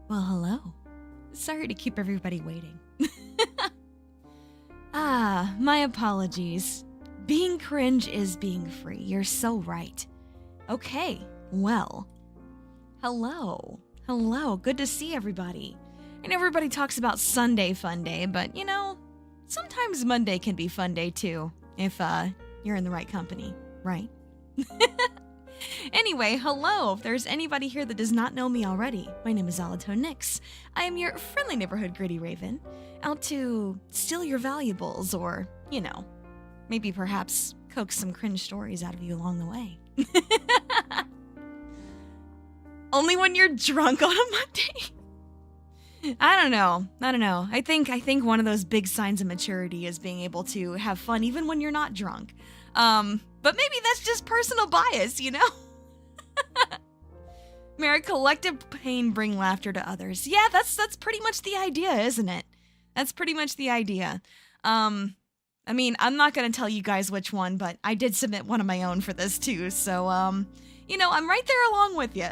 Well, hello. Sorry to keep everybody waiting. My apologies. Being cringe is being free. You're so right. Okay, well. Hello. Hello, good to see everybody. And everybody talks about Sunday fun day, but you know, sometimes Monday can be fun day too, if you're in the right company, right? Anyway, hello, if there's anybody here that does not know me already, my name is Alatone Nix. I am your friendly neighborhood gritty raven, out to steal your valuables or, you know, maybe perhaps coax some cringe stories out of you along the way. Only when you're drunk on a Monday? I don't know. I think one of those big signs of maturity is being able to have fun even when you're not drunk. But maybe that's just personal bias, you know? May our collective pain bring laughter to others. Yeah, that's pretty much the idea, isn't it? That's pretty much the idea. I mean, I'm not gonna tell you guys which one, but I did submit one of my own for this too, so, you know, I'm right there along with you.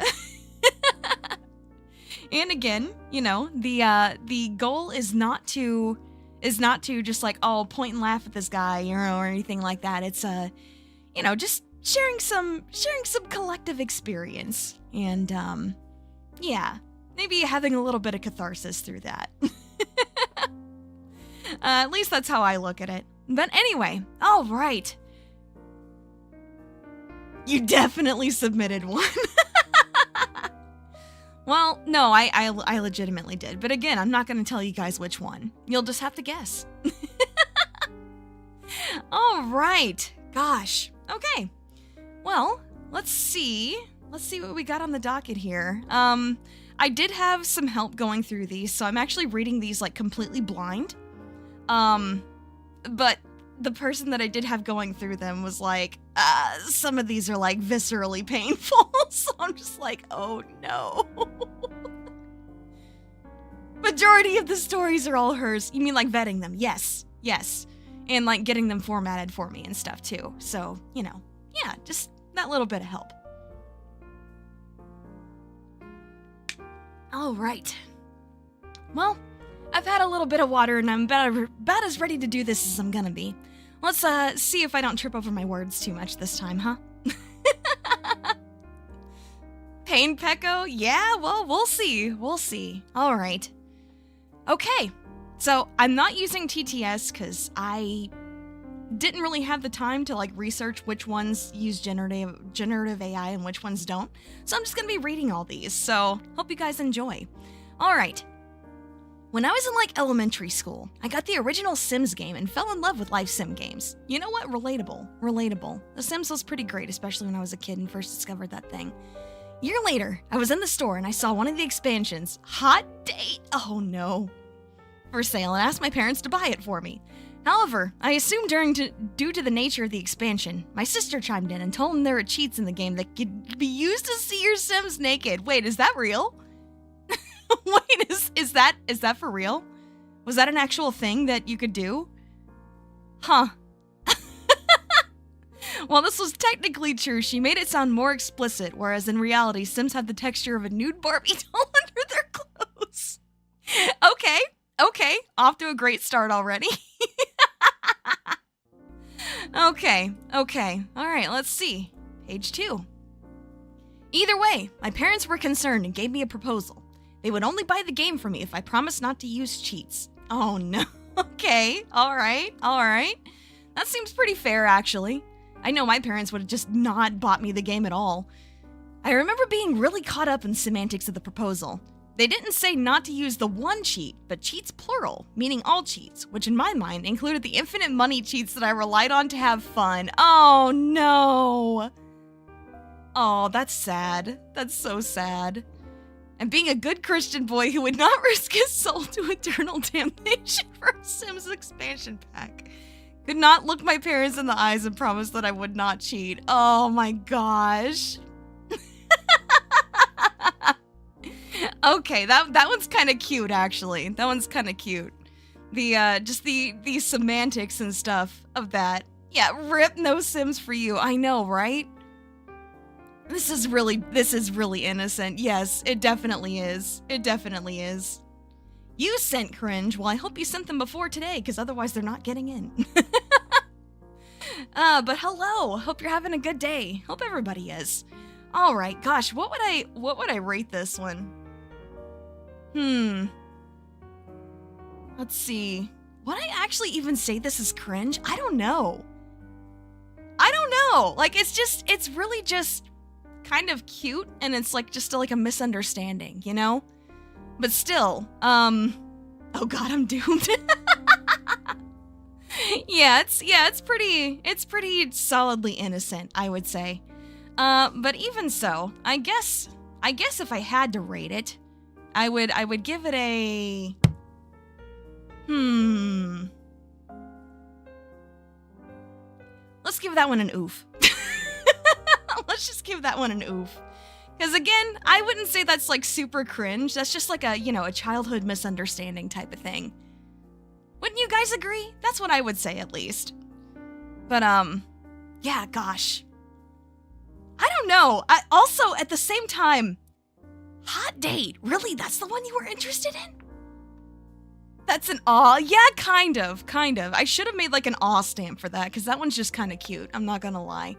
And again, you know, the goal is not to just like, oh, point and laugh at this guy, you know, or anything like that. It's you know, just sharing some collective experience, and yeah, maybe having a little bit of catharsis through that. At least that's how I look at it. But anyway, all right. You definitely submitted one. Well, no, I legitimately did. But again, I'm not going to tell you guys which one. You'll just have to guess. All right. Gosh. Okay. Well, let's see. Let's see what we got on the docket here. I did have some help going through these, so I'm actually reading these like completely blind. But the person that I did have going through them was like, some of these are like viscerally painful. So I'm just like, oh no. Majority of the stories are all hers. You mean like vetting them? Yes. And like getting them formatted for me and stuff too. So, you know, yeah, just that little bit of help. All right. Well, I've had a little bit of water and I'm about as ready to do this as I'm gonna be. Let's see if I don't trip over my words too much this time, huh? Pain Pecco? Yeah, well, we'll see. All right. Okay, so I'm not using TTS because I didn't really have the time to like research which ones use generative AI and which ones don't. So I'm just gonna be reading all these, so hope you guys enjoy. All right. When I was in like elementary school, I got the original Sims game and fell in love with life sim games. You know what? Relatable. The Sims was pretty great, especially when I was a kid and first discovered that thing. Year later, I was in the store and I saw one of the expansions, Hot Date, oh no, for sale, and asked my parents to buy it for me. However, I assumed due to the nature of the expansion, my sister chimed in and told them there were cheats in the game that could be used to see your Sims naked. Wait, is that real? Wait, is that for real? Was that an actual thing that you could do? Huh. While this was technically true, she made it sound more explicit, whereas in reality, Sims had the texture of a nude Barbie doll under their clothes. Okay, off to a great start already. Okay, all right, let's see. Page 2. Either way, my parents were concerned and gave me a proposal. They would only buy the game for me if I promised not to use cheats. Oh no. Okay, all right. That seems pretty fair, actually. I know my parents would have just not bought me the game at all. I remember being really caught up in semantics of the proposal. They didn't say not to use the one cheat, but cheats plural, meaning all cheats, which in my mind included the infinite money cheats that I relied on to have fun. Oh no. Oh, that's sad. That's so sad. And being a good Christian boy who would not risk his soul to eternal damnation for a Sims expansion pack. Could not look my parents in the eyes and promise that I would not cheat. Oh my gosh. Okay, that one's kind of cute, actually. That one's kind of cute. The, just the semantics and stuff of that. Yeah, rip no Sims for you. I know, right? This is really innocent. Yes, it definitely is. It definitely is. You sent cringe. Well, I hope you sent them before today, because otherwise they're not getting in. But hello. Hope you're having a good day. Hope everybody is. All right. Gosh, what would I rate this one? Let's see. Would I actually even say this is cringe? I don't know. Like, it's really just kind of cute, and it's like just like a misunderstanding, you know? But still, oh god, I'm doomed. It's pretty solidly innocent, I would say. But even so, I guess if I had to rate it, I would give it a let's give that one an oof. Let's just give that one an oof. Because again, I wouldn't say that's like super cringe. That's just like a, a childhood misunderstanding type of thing. Wouldn't you guys agree? That's what I would say, at least. But, yeah, gosh. I don't know. Also, at the same time, hot date. Really? That's the one you were interested in? That's an aw. Yeah, kind of. I should have made like an aw stamp for that, because that one's just kind of cute. I'm not gonna lie.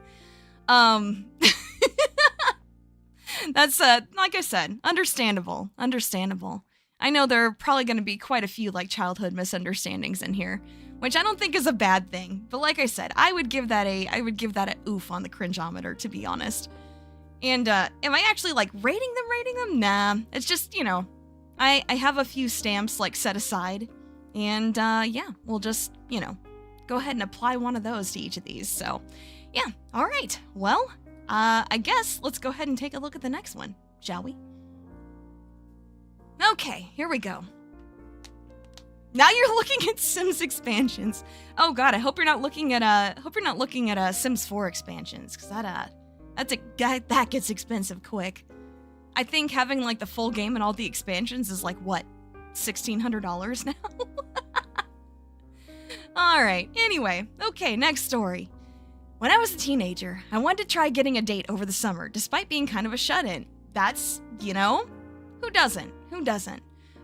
That's, like I said, understandable. I know there are probably going to be quite a few, like, childhood misunderstandings in here, which I don't think is a bad thing. But like I said, I would give that a oof on the cringeometer, to be honest. And, am I actually, like, rating them? Nah. It's just, I have a few stamps, like, set aside. And, yeah, we'll just, go ahead and apply one of those to each of these. So, yeah. All right. Well, I guess let's go ahead and take a look at the next one, shall we? Okay, here we go. Now you're looking at Sims expansions. Oh god, I hope you're not looking at Sims 4 expansions, because that gets expensive quick. I think having like the full game and all the expansions is like what, $1,600 now? All right. Anyway, okay, next story. When I was a teenager, I wanted to try getting a date over the summer, despite being kind of a shut-in. That's, who doesn't?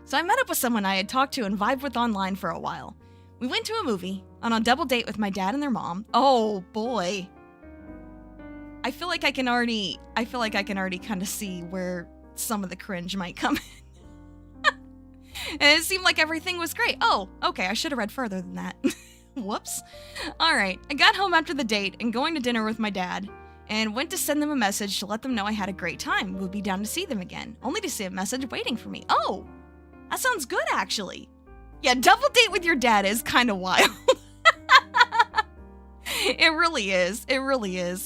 So I met up with someone I had talked to and vibed with online for a while. We went to a movie, on a double date with my dad and their mom. Oh boy. I feel like I can already kind of see where some of the cringe might come in. And it seemed like everything was great. Oh, okay, I should have read further than that. Whoops. Alright, I got home after the date and going to dinner with my dad, and went to send them a message to let them know I had a great time. We'll be down to see them again, only to see a message waiting for me. Oh, that sounds good, actually. Yeah, double date with your dad is kind of wild. It really is.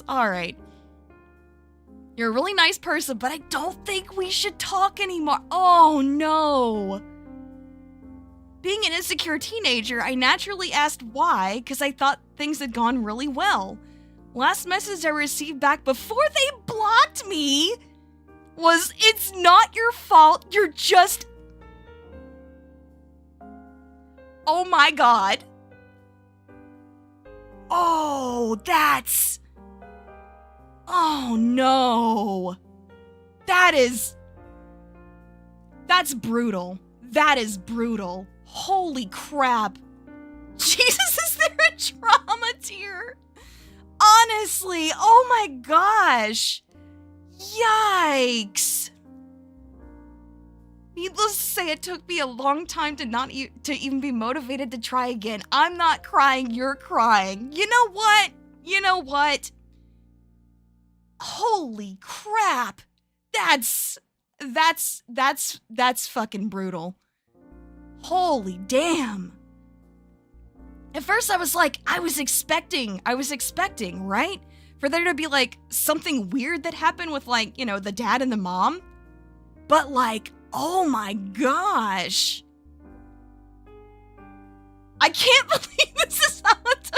Alright. You're a really nice person, but I don't think we should talk anymore. Oh, no. Being an insecure teenager, I naturally asked why, because I thought things had gone really well. Last message I received back before they blocked me was, "It's not your fault, you're just..." Oh my god. Oh, that's... Oh no. That's brutal. That is brutal. Holy crap. Jesus, is there a trauma tier? Honestly, oh my gosh. Yikes. Needless to say, it took me a long time to even be motivated to try again. I'm not crying, you're crying. You know what? Holy crap. That's fucking brutal. Holy damn. At first I was like, I was expecting, right? For there to be like something weird that happened with like, the dad and the mom. But like, oh my gosh. I can't believe this is a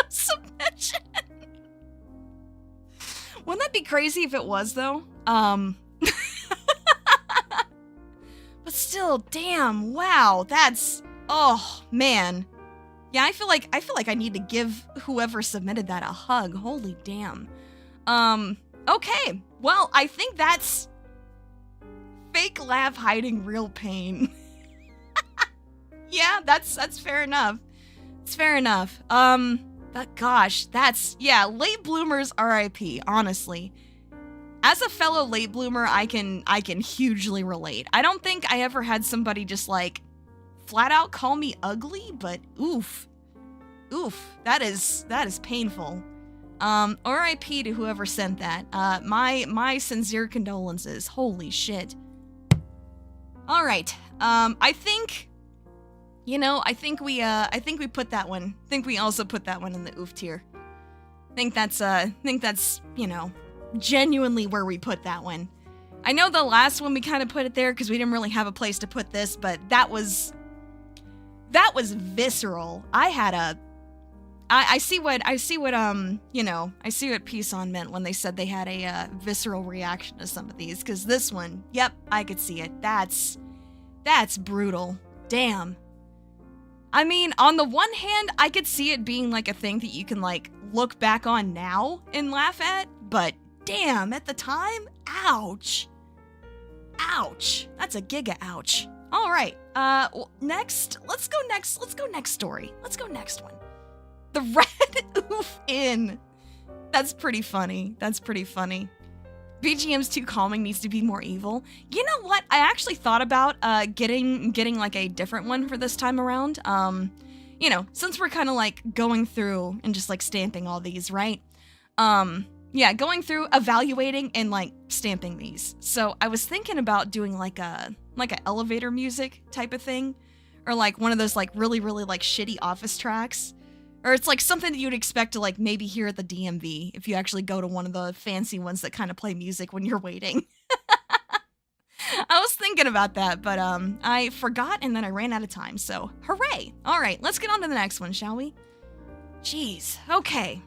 submission. Wouldn't that be crazy if it was though? But still, damn, wow, that's, oh man. Yeah, I feel like I need to give whoever submitted that a hug. Holy damn. Okay. Well, I think that's fake laugh hiding real pain. Yeah, that's fair enough. It's fair enough. But gosh, yeah, late bloomers RIP, honestly. As a fellow late bloomer, I can hugely relate. I don't think I ever had somebody just like flat out call me ugly, but oof. Oof, that is painful. RIP to whoever sent that. My sincere condolences. Holy shit. All right. I think we put that one. I think we also put that one in the oof tier. Think that's, genuinely where we put that one. I know the last one we kind of put it there because we didn't really have a place to put this, but that was visceral. I see what Peace On meant when they said they had a visceral reaction to some of these, because this one, yep, I could see it. That's brutal. Damn. I mean, on the one hand, I could see it being like a thing that you can like look back on now and laugh at, but damn, at the time, ouch. Ouch. That's a giga ouch. All right. Next story. Let's go next one. The red oof in. That's pretty funny. BGM's too calming, needs to be more evil. You know what? I actually thought about getting like a different one for this time around. Since we're kind of like going through and just like stamping all these, right? Yeah, going through, evaluating, and like stamping these. So I was thinking about doing like a elevator music type of thing, or like one of those like really like shitty office tracks. Or it's like something that you'd expect to like maybe hear at the DMV if you actually go to one of the fancy ones that kind of play music when you're waiting. I was thinking about that, but I forgot and then I ran out of time, so hooray! All right, let's get on to the next one, shall we? Jeez, okay.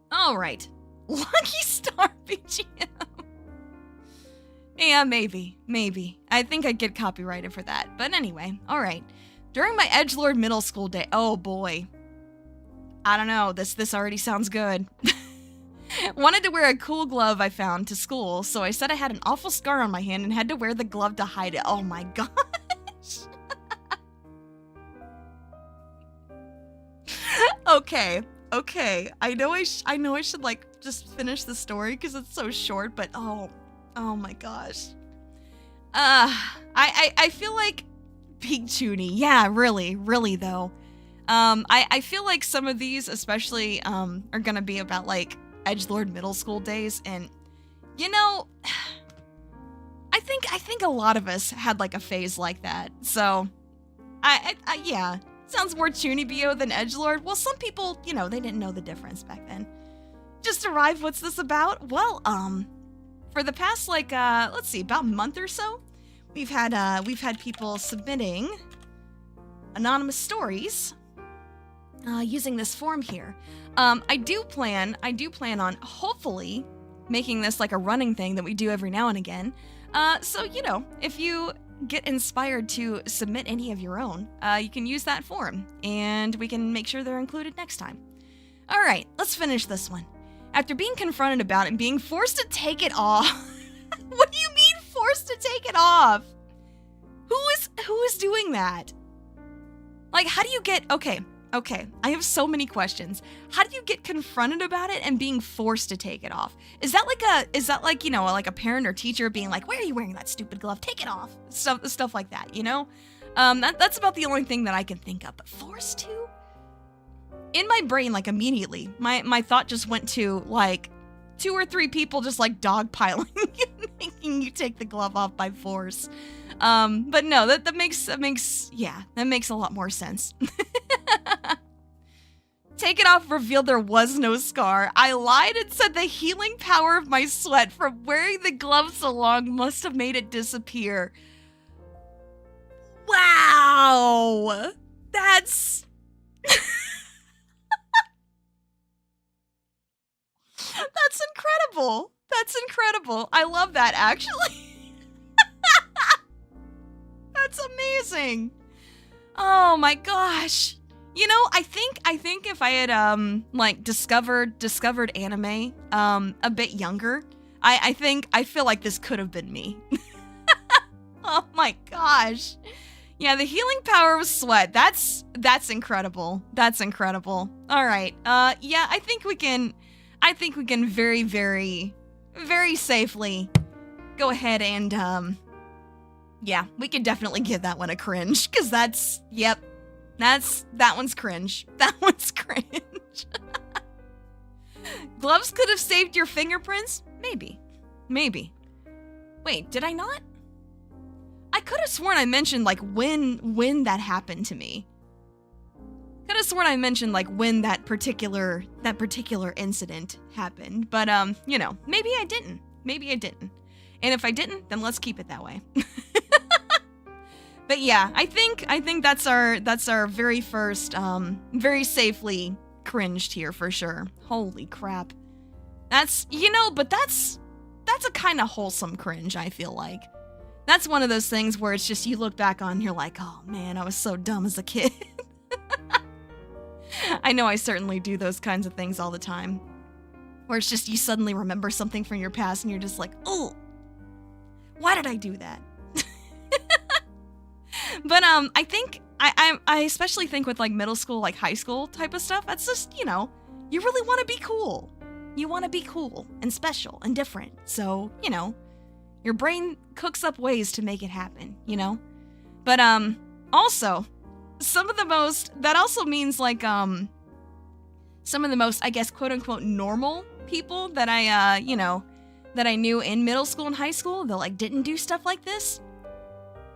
All right, Lucky Star BGM. Yeah, maybe. I think I'd get copyrighted for that, but anyway, all right. During my edgelord middle school day, oh boy. I don't know, this already sounds good. Wanted to wear a cool glove I found to school, so I said I had an awful scar on my hand and had to wear the glove to hide it. Oh my gosh. Okay. I know I should like just finish the story because it's so short, but oh my gosh. I feel like Big Chuny. Yeah, really though. I feel like some of these especially are gonna be about like edgelord middle school days, and I think a lot of us had like a phase like that. So I yeah, sounds more Chuny-bio than edgelord. Well, some people, they didn't know the difference back then. Just arrived, what's this about? Well, for the past like let's see, about a month or so, we've had people submitting anonymous stories using this form here. I do plan on hopefully making this like a running thing that we do every now and again. So, if you get inspired to submit any of your own, you can use that form and we can make sure they're included next time. All right, let's finish this one. After being confronted about it and being forced to take it off. What do you mean forced to take it off? Who is doing that? Like, how do you get, okay, I have so many questions. How do you get confronted about it and being forced to take it off? Is that like like a parent or teacher being like, why are you wearing that stupid glove? Take it off. Stuff like that, That's about the only thing that I can think of, but forced to? In my brain, like immediately, my thought just went to like 2 or 3 people just like dogpiling you, making you take the glove off by force. But no, that makes a lot more sense. Take it off revealed there was no scar. I lied and said the healing power of my sweat from wearing the glove so long must have made it disappear. Wow! That's... That's incredible. That's incredible. I love that, actually. That's amazing. Oh my gosh. I think if I had like discovered anime a bit younger, I feel like this could have been me. Oh my gosh. Yeah, the healing power of sweat. That's incredible. That's incredible. All right. Yeah, I think we can very, very, very safely go ahead and, yeah, we can definitely give that one a cringe, because that one's cringe. That one's cringe. Gloves could have saved your fingerprints? Maybe. Wait, did I not? I could have sworn I mentioned, like, when that happened to me. Could have sworn I mentioned, like, when that particular incident happened. But, you know, maybe I didn't. And if I didn't, then let's keep it that way. But yeah, I think that's our very first, very safely cringed here for sure. Holy crap. That's a kind of wholesome cringe, I feel like. That's one of those things where it's just you look back on and you're like, oh man, I was so dumb as a kid. I know I certainly do those kinds of things all the time. Where it's just you suddenly remember something from your past and you're just like, oh, why did I do that? But I think I especially think with like middle school, like high school type of stuff, that's just, you know, you really want to be cool. You want to be cool and special and different. So, you know, your brain cooks up ways to make it happen, you know? But also, that also means like some of the most, I guess, quote unquote normal people that I knew in middle school and high school that like didn't do stuff like this.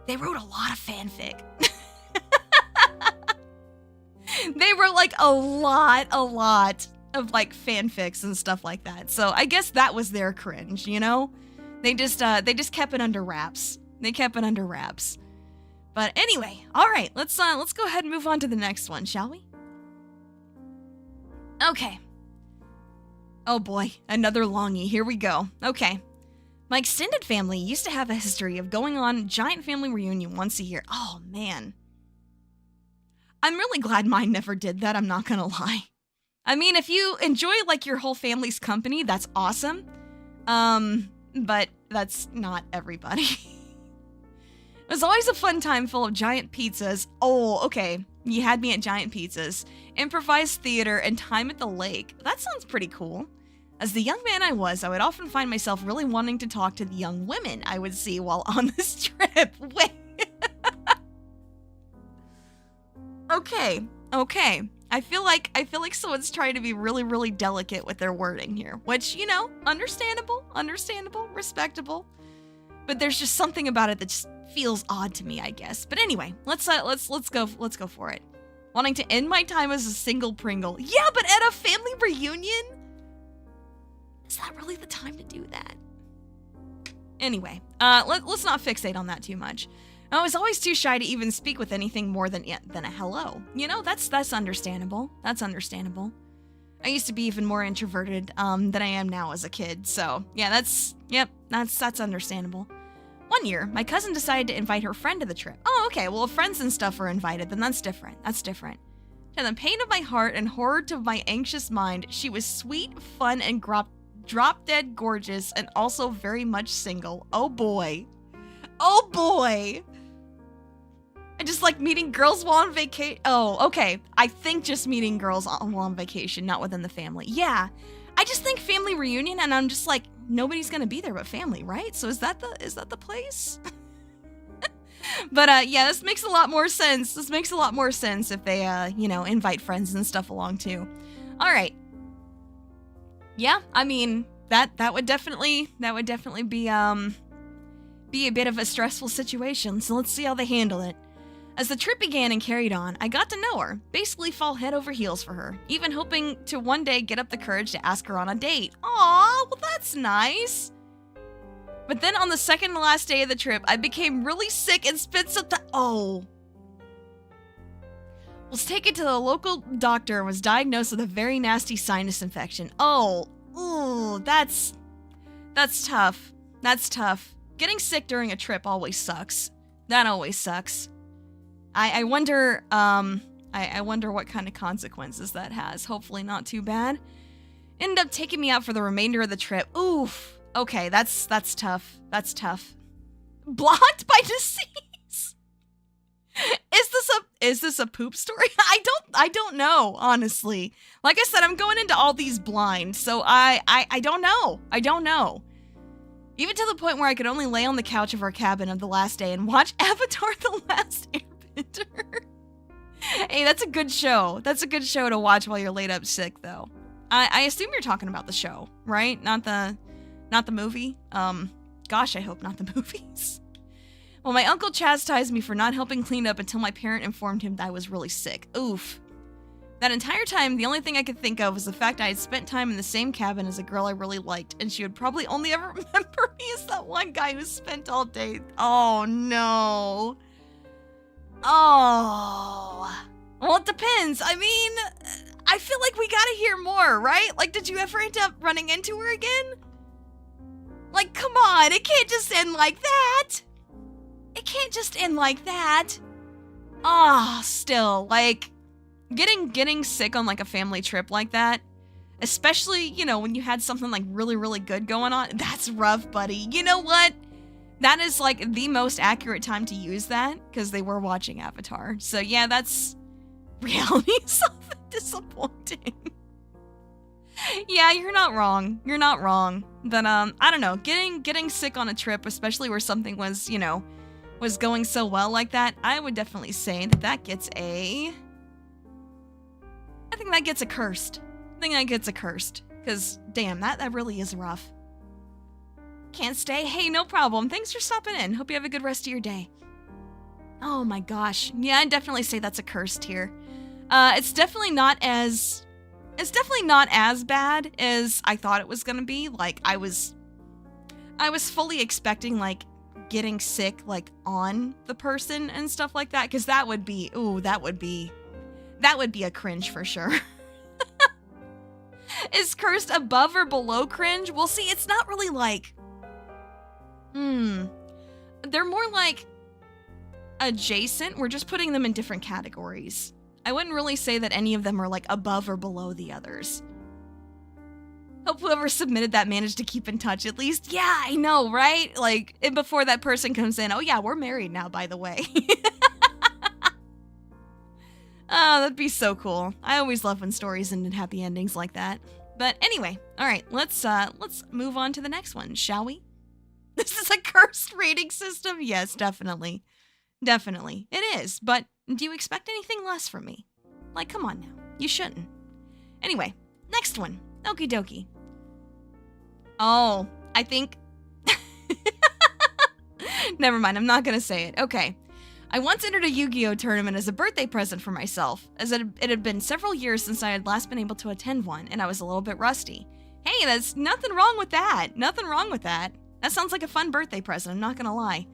They wrote a lot of fanfic. They wrote like a lot of like fanfics and stuff like that. So I guess that was their cringe, you know? They just kept it under wraps. But anyway, all right, let's go ahead and move on to the next one, shall we? Okay. Oh boy, another longie. Here we go. Okay. My extended family used to have a history of going on a giant family reunion once a year. Oh, man. I'm really glad mine never did that, I'm not gonna lie. I mean, if you enjoy, like, your whole family's company, that's awesome. But that's not everybody. It was always a fun time full of giant pizzas. Oh, okay. You had me at giant pizzas, improvised theater, and time at the lake. That sounds pretty cool. As the young man I was, I would often find myself really wanting to talk to the young women I would see while on this trip. Wait. Okay. I feel like someone's trying to be really, really delicate with their wording here, which, you know, understandable, respectable. But there's just something about it that just feels odd to me, I guess. But anyway, let's go for it. Wanting to end my time as a single Pringle. Yeah, but at a family reunion? Is that really the time to do that? Anyway, let's not fixate on that too much. I was always too shy to even speak with anything more than a hello. You know, that's understandable. That's understandable. I used to be even more introverted than I am now as a kid. So yeah, that's understandable. One year, my cousin decided to invite her friend to the trip. Oh, okay. Well, if friends and stuff are invited, then that's different. To the pain of my heart and horror to my anxious mind, she was sweet, fun, and drop-dead gorgeous, and also very much single. Oh boy. I just like meeting girls while on vacation. Oh, okay. I think just meeting girls while on vacation, not within the family. Yeah. I just think family reunion, and I'm just like, nobody's gonna be there but family, right? So is that the place? But yeah, this makes a lot more sense. If they invite friends and stuff along too. All right. Yeah, I mean, that would definitely be a bit of a stressful situation. So let's see how they handle it. As the trip began and carried on, I got to know her, basically fall head over heels for her, even hoping to one day get up the courage to ask her on a date. Aw, well that's nice. But then on the second to last day of the trip, I became really sick and spent some time. Oh. Was taken to the local doctor and was diagnosed with a very nasty sinus infection. Oh, ooh, that's tough. That's tough. Getting sick during a trip always sucks. That always sucks. I wonder what kind of consequences that has. Hopefully not too bad. Ended up taking me out for the remainder of the trip. Oof. Okay, that's tough. That's tough. Blocked by disease. Is this a poop story? I don't know, honestly. Like I said, I'm going into all these blind, so I don't know. I don't know. Even to the point where I could only lay on the couch of our cabin of the last day and watch Avatar: The Last Airbender. Hey, that's a good show. That's a good show to watch while you're laid up sick, though. I assume you're talking about the show, right? Not the movie? Gosh, I hope not the movies. Well, my uncle chastised me for not helping clean up until my parent informed him that I was really sick. Oof. That entire time, the only thing I could think of was the fact I had spent time in the same cabin as a girl I really liked, and she would probably only ever remember me as that one guy who spent all day. Oh, no. Oh. Well, it depends. I mean, I feel like we gotta hear more, right? Like, did you ever end up running into her again? Like, come on, it can't just end like that. It can't just end like that. Ah, still, like, getting sick on, like, a family trip like that, especially, you know, when you had something, like, really, really good going on, that's rough, buddy. You know what? That is, like, the most accurate time to use that, because they were watching Avatar. So, yeah, that's reality something disappointing. Yeah, you're not wrong. You're not wrong. But, I don't know, getting sick on a trip, especially where something was, you know, was going so well like that, I would definitely say that gets a... I think that gets a cursed. I think that gets a cursed. Because, damn, that really is rough. Can't stay? Hey, no problem. Thanks for stopping in. Hope you have a good rest of your day. Oh my gosh. Yeah, I'd definitely say that's a cursed here. It's definitely not as bad as I thought it was gonna be. Like, I was fully expecting, like, getting sick, like, on the person and stuff like that, because that would be a cringe for sure. Is cursed above or below cringe? Well, see, it's not really like, they're more like adjacent. We're just putting them in different categories. I wouldn't really say that any of them are, like, above or below the others. Hope whoever submitted that managed to keep in touch at least. Yeah, I know, right? Like, and before that person comes in, oh yeah, we're married now, by the way. Oh, that'd be so cool. I always love when stories end in happy endings like that. But anyway, all right, let's move on to the next one, shall we? This is a cursed rating system? Yes, definitely. Definitely. It is, but do you expect anything less from me? Like, come on now. You shouldn't. Anyway, next one. Okie dokie. Oh, I think... Never mind, I'm not gonna say it. Okay. I once entered a Yu-Gi-Oh! Tournament as a birthday present for myself, as it had been several years since I had last been able to attend one, and I was a little bit rusty. Hey, there's nothing wrong with that. Nothing wrong with that. That sounds like a fun birthday present, I'm not gonna lie.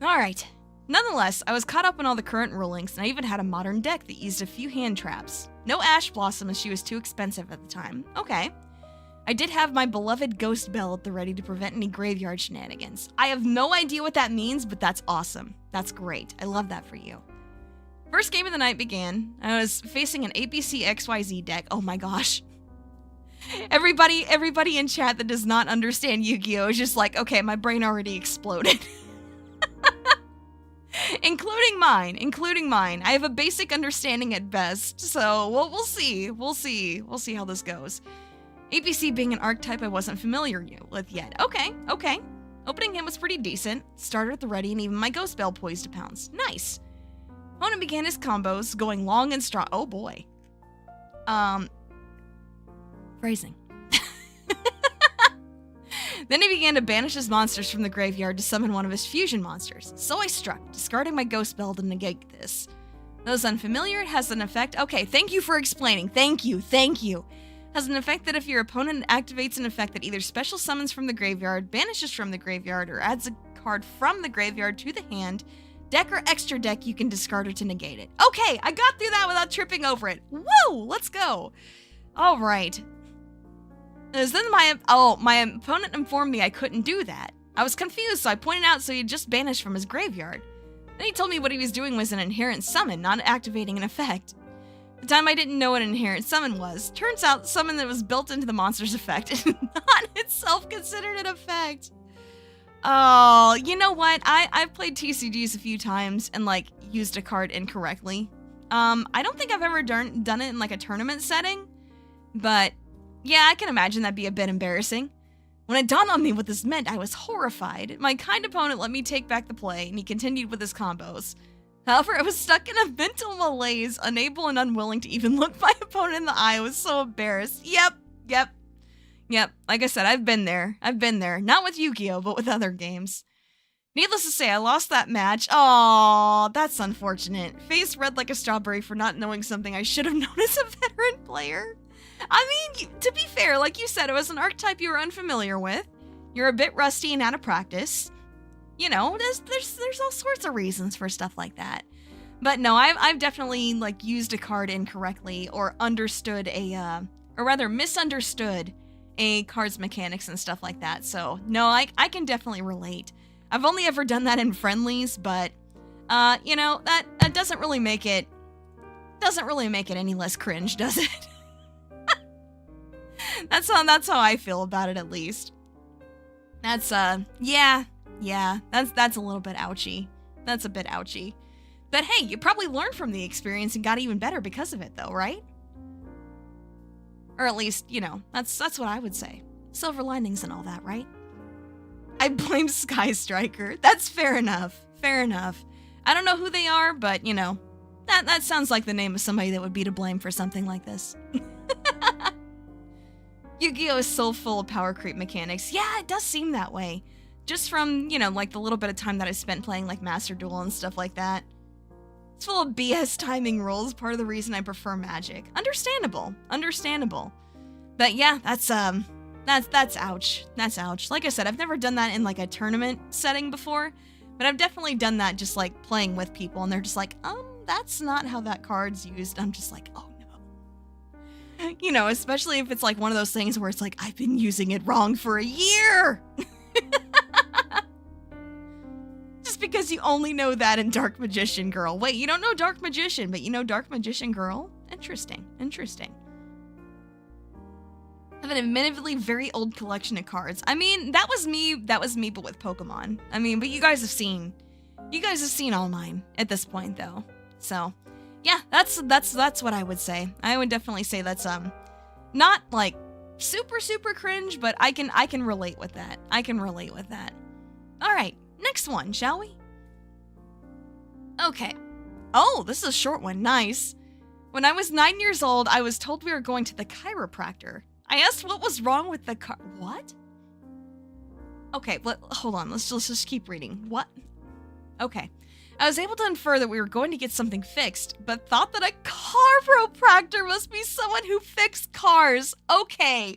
Alright. Nonetheless, I was caught up in all the current rulings, and I even had a modern deck that used a few hand traps. No Ash Blossom, as she was too expensive at the time. Okay. I did have my beloved Ghost Bell at the ready to prevent any graveyard shenanigans. I have no idea what that means, but that's awesome. That's great. I love that for you. First game of the night began. I was facing an APC XYZ deck. Oh my gosh. Everybody in chat that does not understand Yu-Gi-Oh! Is just like, okay, my brain already exploded. Including mine. I have a basic understanding at best, so we'll see. We'll see how this goes. APC being an archetype I wasn't familiar with yet. Okay. Opening him was pretty decent. Started at the ready and even my Ghost Bell poised to pounce. Nice. Opponent began his combos, going long and strong. Oh boy. Phrasing. Then he began to banish his monsters from the graveyard to summon one of his fusion monsters. So I struck, discarding my Ghost Bell to negate this. Those unfamiliar, it has an effect. Okay, thank you for explaining. Thank you. Has an effect that if your opponent activates an effect that either special summons from the graveyard, banishes from the graveyard, or adds a card from the graveyard to the hand, deck or extra deck, you can discard it to negate it. Okay, I got through that without tripping over it. Woo! Let's go. All right. Then my opponent informed me I couldn't do that. I was confused, so I pointed out so he'd just banished from his graveyard. Then he told me what he was doing was an inherent summon, not activating an effect. The time I didn't know what an inherent summon was. Turns out summon that was built into the monster's effect is not itself considered an effect. Oh, you know what? I've played TCGs a few times and like used a card incorrectly. I don't think I've ever done it in like a tournament setting, but yeah, I can imagine that'd be a bit embarrassing. When it dawned on me what this meant, I was horrified. My kind opponent let me take back the play, and he continued with his combos. However, I was stuck in a mental malaise, unable and unwilling to even look my opponent in the eye. I was so embarrassed. Yep. Like I said, I've been there. Not with Yu-Gi-Oh, but with other games. Needless to say, I lost that match. Aww, that's unfortunate. Face red like a strawberry for not knowing something I should have known as a veteran player. I mean, to be fair, like you said, it was an archetype you were unfamiliar with. You're a bit rusty and out of practice. You know, there's all sorts of reasons for stuff like that. But no, I've definitely like used a card incorrectly or understood or rather misunderstood a card's mechanics and stuff like that. So no, I can definitely relate. I've only ever done that in friendlies, but you know, that doesn't really make it any less cringe, does it? That's how I feel about it, at least. That's yeah, that's a little bit ouchy. That's a bit ouchy. But hey, you probably learned from the experience and got even better because of it, though, right? Or at least, you know, that's what I would say. Silver linings and all that, right? I blame Sky Striker. That's fair enough. Fair enough. I don't know who they are, but, you know, that sounds like the name of somebody that would be to blame for something like this. Yu-Gi-Oh! Is so full of power creep mechanics. Yeah, it does seem that way. Just from, you know, like the little bit of time that I spent playing like Master Duel and stuff like that. It's full of BS timing rules, part of the reason I prefer Magic. Understandable. But yeah, that's ouch. That's ouch. Like I said, I've never done that in like a tournament setting before, but I've definitely done that just like playing with people and they're just like, that's not how that card's used. I'm just like, oh no. You know, especially if it's like one of those things where it's like, I've been using it wrong for a year. Just because you only know that in Dark Magician Girl. Wait, you don't know Dark Magician, but you know Dark Magician Girl? Interesting. I have an admittedly very old collection of cards. I mean, that was me, but with Pokemon. I mean, but you guys have seen all mine at this point, though. So, yeah, that's what I would say. I would definitely say that's not like super cringe, but I can relate with that. All right, next one, shall we? Okay. Oh, this is a short one. Nice. When I was 9 years old, I was told we were going to the chiropractor. I asked what was wrong with the what? Okay, hold on. Let's just keep reading. What? Okay. I was able to infer that we were going to get something fixed, but thought that a chiropractor must be someone who fixed cars. Okay.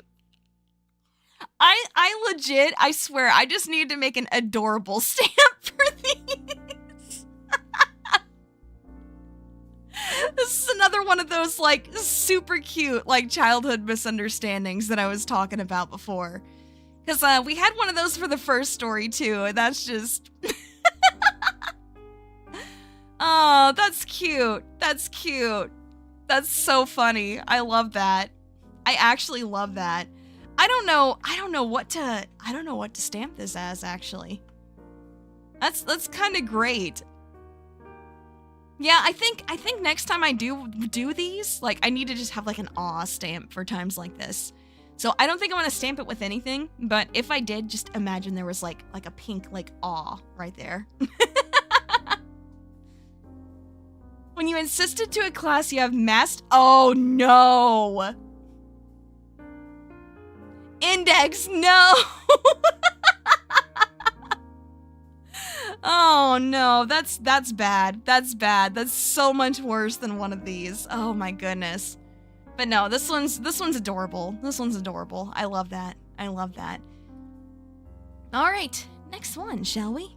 I legit, I swear, I just need to make an adorable stamp for these. This is another one of those, like, super cute, like, childhood misunderstandings that I was talking about before. Because, we had one of those for the first story, too, and that's just... Oh, that's cute. That's so funny. I love that. I actually love that. I don't know what to stamp this as, actually. That's kind of great. Yeah, I think next time I do these, like, I need to just have like an aw stamp for times like this. So I don't think I'm gonna stamp it with anything, but if I did, just imagine there was like a pink like aw right there. When you insisted to a class you have masked, oh no. Index, no. Oh no, that's bad. That's bad. That's so much worse than one of these. Oh my goodness. But no, this one's adorable. This one's adorable. I love that. All right, next one, shall we?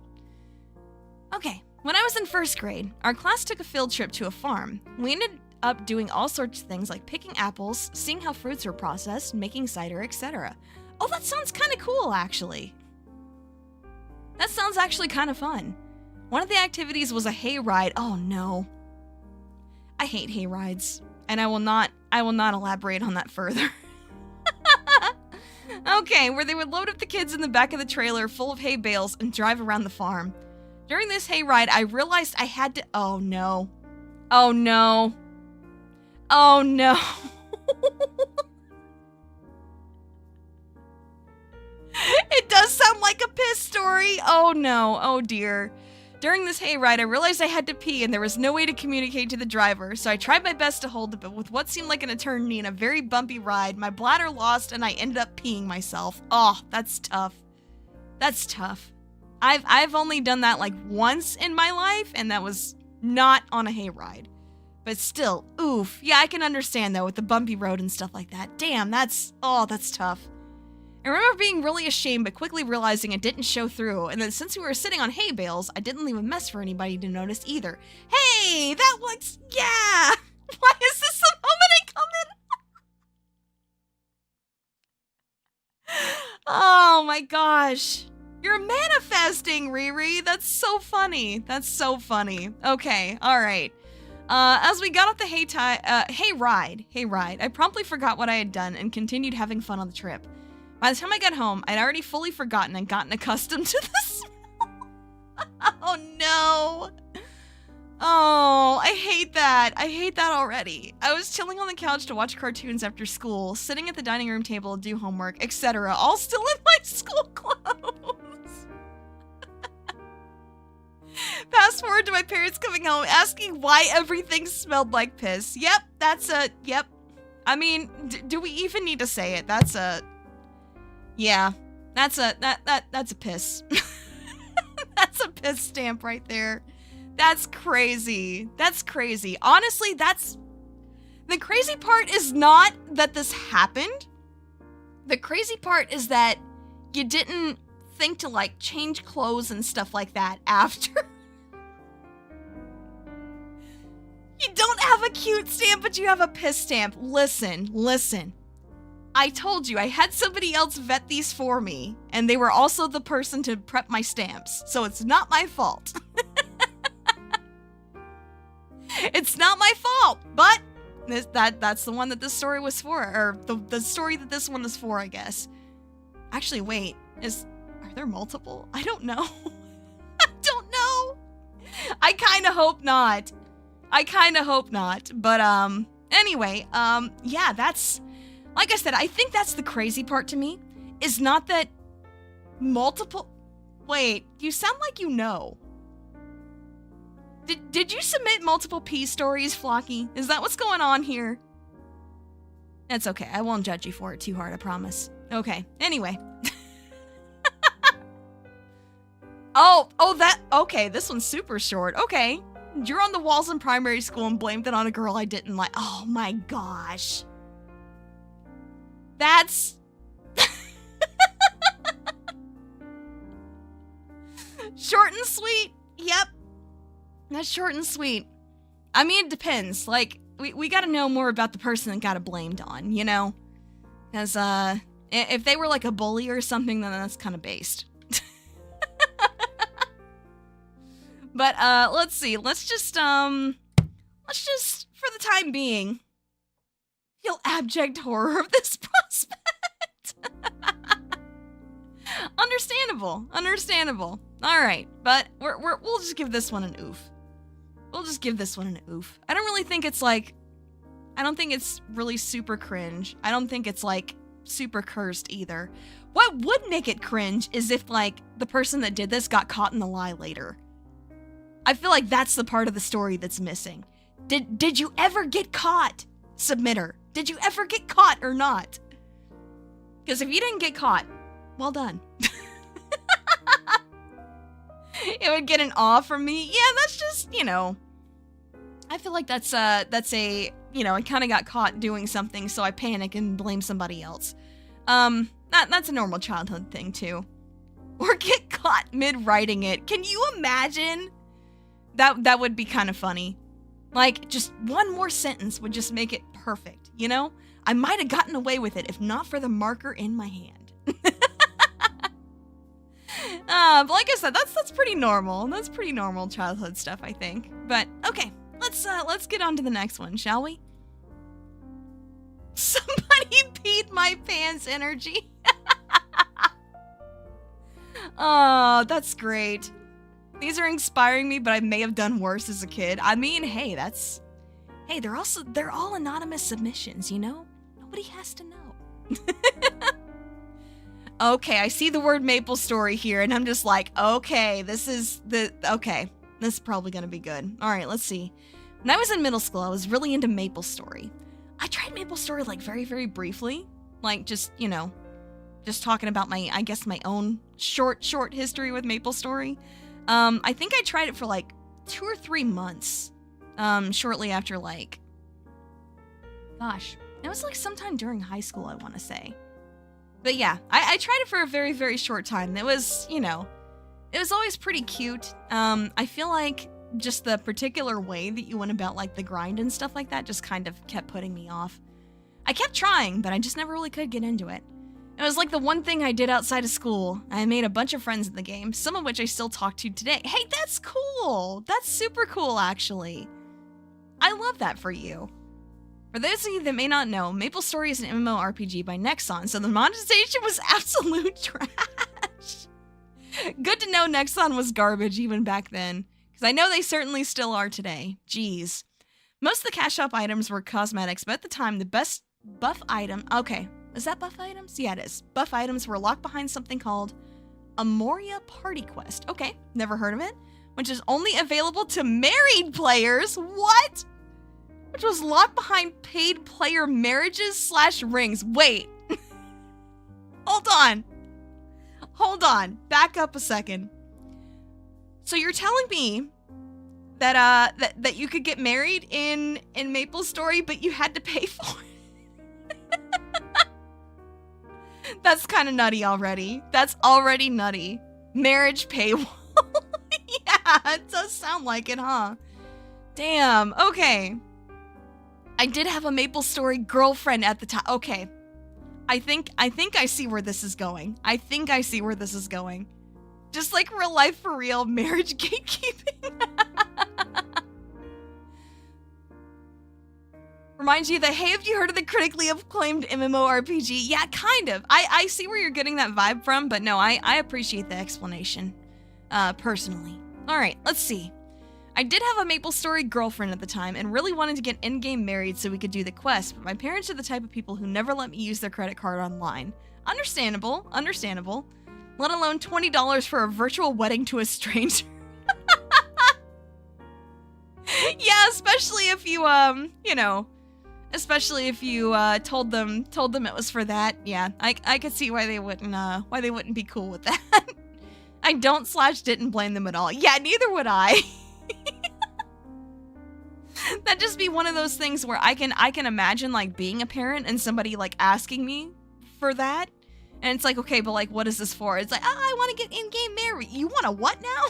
Okay. When I was in first grade, our class took a field trip to a farm. We ended up doing all sorts of things like picking apples, seeing how fruits were processed, making cider, etc. Oh, that sounds kind of cool, actually. That sounds actually kind of fun. One of the activities was a hay ride. Oh no. I hate hay rides. and I will not elaborate on that further. Okay, where they would load up the kids in the back of the trailer full of hay bales and drive around the farm. During this hay ride, I realized I had to— oh no. Oh no. Oh no. It does sound like a piss story. Oh no. Oh dear. During this hayride, I realized I had to pee and there was no way to communicate to the driver, so I tried my best to hold it, but with what seemed like an eternity and a very bumpy ride, my bladder lost and I ended up peeing myself. Oh, that's tough. That's tough. I've only done that like once in my life, and that was not on a hayride. But still, oof. Yeah, I can understand though with the bumpy road and stuff like that. Damn, that's tough. I remember being really ashamed, but quickly realizing it didn't show through, and then since we were sitting on hay bales, I didn't leave a mess for anybody to notice either. Hey, that looks— yeah! Why is this the moment I come in? Oh my gosh. You're manifesting, Riri. That's so funny. That's so funny. Okay, alright. As we got off the hayride, I promptly forgot what I had done and continued having fun on the trip. By the time I got home, I'd already fully forgotten and gotten accustomed to the smell. Oh no. Oh, I hate that. I hate that already. I was chilling on the couch to watch cartoons after school, sitting at the dining room table to do homework, etc., all still in my school clothes. Fast forward to my parents coming home, asking why everything smelled like piss. Yep, yep. I mean, do we even need to say it? Yeah, that's a piss. That's a piss stamp right there. That's crazy. That's crazy. Honestly, the crazy part is not that this happened. The crazy part is that you didn't think to like change clothes and stuff like that after. You don't have a cute stamp, but you have a piss stamp. Listen. I told you, I had somebody else vet these for me, and they were also the person to prep my stamps, so it's not my fault. It's not my fault, but that's the one that this story was for, or the story that this one is for, I guess. Actually, wait, are there multiple? I don't know. I don't know. I kind of hope not. But, anyway, yeah, that's— like I said, I think that's the crazy part to me, is not that multiple— wait, you sound like you know. Did you submit multiple pee stories, Flocky? Is that what's going on here? That's okay, I won't judge you for it too hard, I promise. Okay, anyway. Okay, this one's super short, okay. Drew on the walls in primary school and blamed it on a girl I didn't like. Oh my gosh. That's— short and sweet. Yep. That's short and sweet. I mean, it depends. Like, we gotta know more about the person that got it blamed on, you know? Because, if they were like a bully or something, then that's kind of based. But, let's see. Let's just, for the time being, feel abject horror of this prospect. Understandable. All right, but we'll just give this one an oof. I don't really think it's like— I don't think it's really super cringe. I don't think it's like super cursed either. What would make it cringe is if like the person that did this got caught in the lie later. I feel like that's the part of the story that's missing. Did you ever get caught, submitter? Did you ever get caught or not? Because if you didn't get caught, well done. It would get an awe from me. Yeah, that's just, you know, I feel like that's a, you know, I kind of got caught doing something, so I panic and blame somebody else. That's a normal childhood thing too. Or get caught mid-writing it. Can you imagine? That would be kind of funny. Like, just one more sentence would just make it perfect, you know? I might have gotten away with it if not for the marker in my hand. But like I said, that's pretty normal. That's pretty normal childhood stuff, I think. But okay, let's get on to the next one, shall we? Somebody peed my pants energy. Oh, that's great. These are inspiring me, but I may have done worse as a kid. I mean, hey, they're all anonymous submissions, you know? Nobody has to know. Okay, I see the word Maple Story here, and I'm just like, okay, this is probably gonna be good. All right, let's see. When I was in middle school, I was really into Maple Story. I tried Maple Story like very, very briefly, like just, you know, just talking about my own short history with Maple Story. I think I tried it for like 2 or 3 months, shortly after like, gosh, it was like sometime during high school, I want to say. But yeah, I tried it for a very, very short time. It was, you know, it was always pretty cute. I feel like just the particular way that you went about like the grind and stuff like that just kind of kept putting me off. I kept trying, but I just never really could get into it. It was like the one thing I did outside of school. I made a bunch of friends in the game, some of which I still talk to today. Hey, that's cool. That's super cool, actually. I love that for you. For those of you that may not know, Maple Story is an MMORPG by Nexon, so the monetization was absolute trash. Good to know Nexon was garbage even back then, because I know they certainly still are today. Jeez. Most of the cash shop items were cosmetics, but at the time, the best buff item... Okay, is that buff items? Yeah, it is. Buff items were locked behind something called a Moria Party Quest. Okay, never heard of it. Which is only available to married players. What? Which was locked behind paid player marriages / rings. Wait. Hold on. Back up a second. So you're telling me that that you could get married in Maple Story, but you had to pay for it? That's kind of nutty already. That's already nutty. Marriage paywall. Yeah, it does sound like it, huh? Damn. Okay. I did have a Maple Story girlfriend at the time. Okay. I think I see where this is going. Just like real life for real marriage gatekeeping. Reminds you that, hey, have you heard of the critically acclaimed MMORPG? Yeah, kind of. I see where you're getting that vibe from, but no, I appreciate the explanation. Personally. Alright, let's see. I did have a Maple Story girlfriend at the time and really wanted to get in-game married so we could do the quest, but my parents are the type of people who never let me use their credit card online. Understandable. Let alone $20 for a virtual wedding to a stranger. Yeah, especially if you, told them it was for that. Yeah, I could see why they wouldn't be cool with that. I didn't blame them at all. Yeah, neither would I. That'd just be one of those things where I can imagine like being a parent and somebody like asking me for that. And it's like, okay, but like, what is this for? It's like, oh, I want to get in-game married. You want a what now?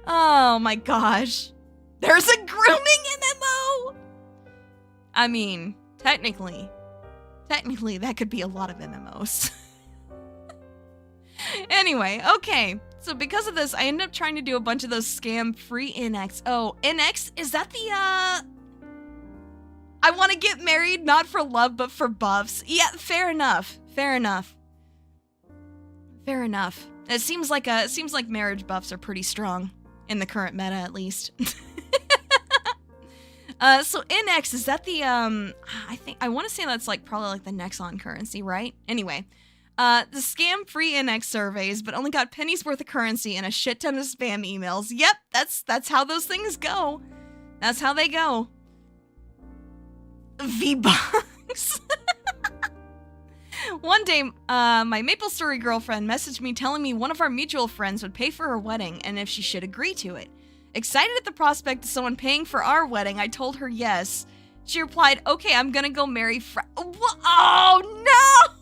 Oh my gosh. There's a grooming MMO! I mean, technically, that could be a lot of MMOs. Anyway, okay. So because of this, I ended up trying to do a bunch of those scam free NX. Oh, NX? Is that the, I want to get married, not for love, but for buffs. Yeah, fair enough. It seems like marriage buffs are pretty strong. In the current meta, at least. So NX, is that the, I want to say that's like probably like the Nexon currency, right? Anyway. The scam-free NX surveys, but only got pennies worth of currency and a shit ton of spam emails. Yep, that's how those things go. That's how they go. V-Bucks. One day, my Maple Story girlfriend messaged me telling me one of our mutual friends would pay for her wedding and if she should agree to it. Excited at the prospect of someone paying for our wedding, I told her yes. She replied, okay, I'm gonna go marry oh, no!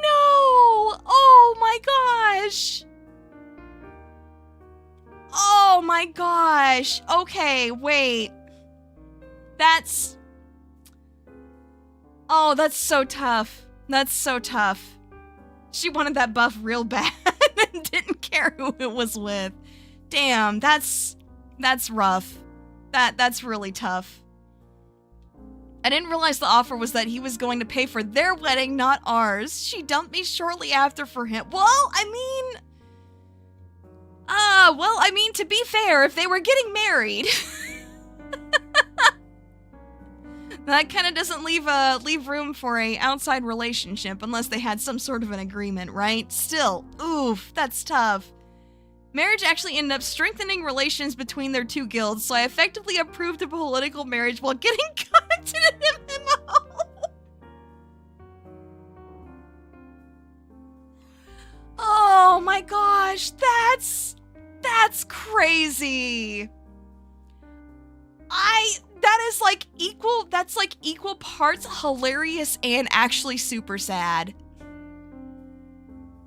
No! Oh my gosh! Oh my gosh! Okay, wait. That's so tough. She wanted that buff real bad and didn't care who it was with. Damn, that's rough. That's really tough. I didn't realize the offer was that he was going to pay for their wedding, not ours. She dumped me shortly after for him. Well, I mean, to be fair, if they were getting married, that kind of doesn't leave room for a outside relationship unless they had some sort of an agreement, right? Still, oof, that's tough. Marriage actually ended up strengthening relations between their two guilds, so I effectively approved a political marriage while getting caught in an MMO. Oh my gosh, that's crazy. That's like equal parts hilarious and actually super sad.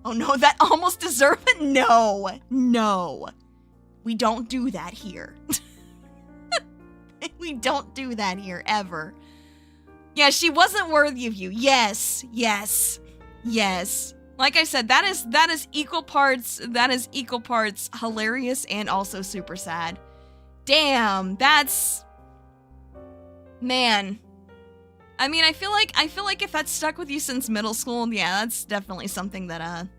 Oh no, that almost deserved it? No. We don't do that here. We don't do that here, ever. Yeah, she wasn't worthy of you. Yes. Like I said, that is equal parts hilarious and also super sad. Damn, man. I mean, I feel like if that's stuck with you since middle school, yeah, that's definitely something that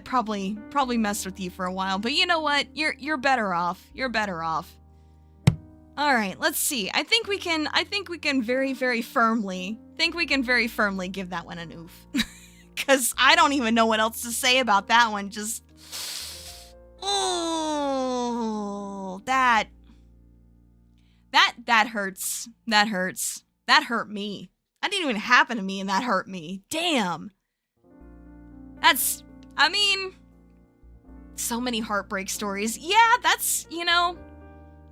probably messed with you for a while. But you know what? You're better off. You're better off. All right, let's see. I think we can very, very firmly give that one an oof. Cuz I don't even know what else to say about that one. Just that hurts. That hurts. That hurt me. That didn't even happen to me, and that hurt me. Damn. I mean, so many heartbreak stories. Yeah, that's,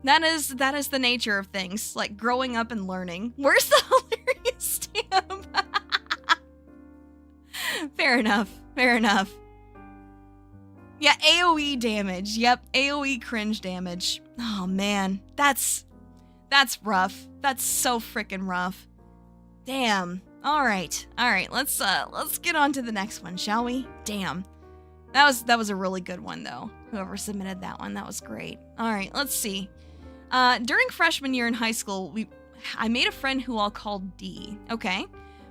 that is the nature of things, like growing up and learning. Where's the hilarious stamp? Fair enough. Yeah, AoE damage. Yep, AoE cringe damage. Oh man, that's rough. That's so freaking rough. Damn. All right. Let's get on to the next one, shall we? Damn. That was a really good one though. Whoever submitted that one, that was great. All right, let's see. During freshman year in high school, I made a friend who I'll call D. Okay.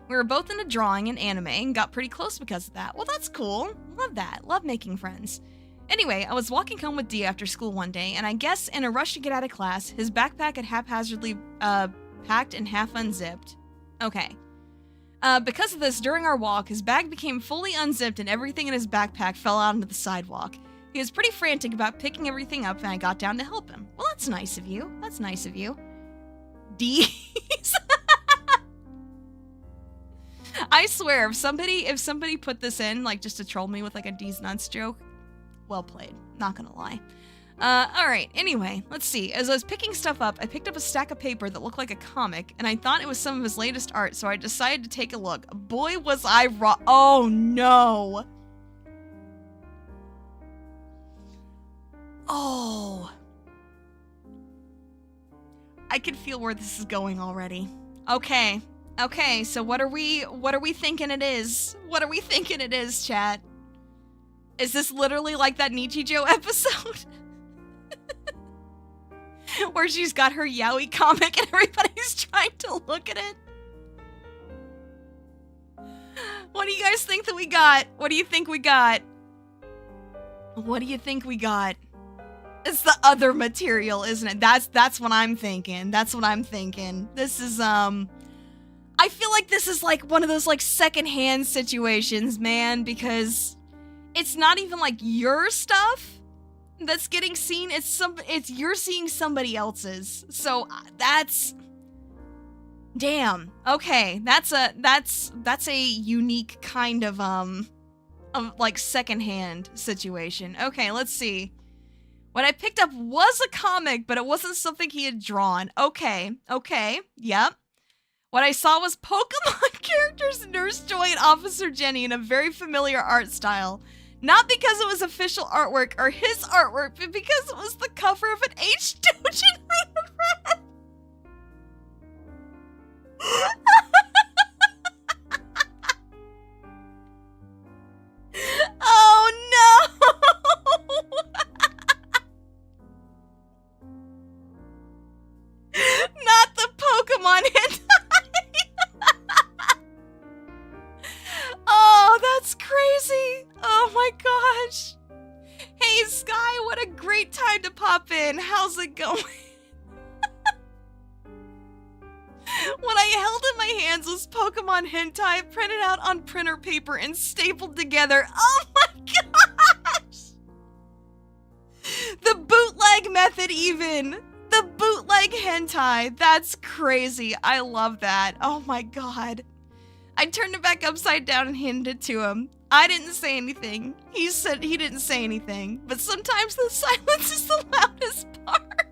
We were both into drawing and anime and got pretty close because of that. Well, that's cool. Love that. Love making friends. Anyway, I was walking home with D after school one day, and I guess in a rush to get out of class, his backpack had haphazardly packed and half unzipped. Okay. Because of this, during our walk, his bag became fully unzipped and everything in his backpack fell out onto the sidewalk. He was pretty frantic about picking everything up, and I got down to help him. Well, that's nice of you. That's nice of you. D's. I swear, if somebody put this in, like, just to troll me with, like, a D's nuts joke, well played. Not gonna lie. Alright, anyway, let's see. As I was picking stuff up, I picked up a stack of paper that looked like a comic, and I thought it was some of his latest art, so I decided to take a look. Boy, was I wrong. Oh, no. Oh. I can feel where this is going already. Okay, so what are we thinking it is? What are we thinking it is, chat? Is this literally like that Nichijou episode? Where she's got her yaoi comic and everybody's trying to look at it? What do you guys think that we got? What do you think we got? What do you think we got? It's the other material, isn't it? That's what I'm thinking. That's what I'm thinking. This is, I feel like this is like one of those like secondhand situations, man, because it's not even like your stuff that's getting seen. It's you're seeing somebody else's. So that's, damn. Okay, that's a unique kind of like secondhand situation. Okay, let's see. What I picked up was a comic, but it wasn't something he had drawn. Okay, yep. What I saw was Pokemon characters Nurse Joy and Officer Jenny in a very familiar art style. Not because it was official artwork or his artwork, but because it was the cover of an H-Doujin I have read. Oh no! crazy. Oh my gosh. Hey, Sky, what a great time to pop in. How's it going? What I held in my hands was Pokemon hentai printed out on printer paper and stapled together. Oh my gosh! The bootleg method even. The bootleg hentai. That's crazy. I love that. Oh my god. I turned it back upside down and handed it to him. I didn't say anything. He said he didn't say anything. But sometimes the silence is the loudest part.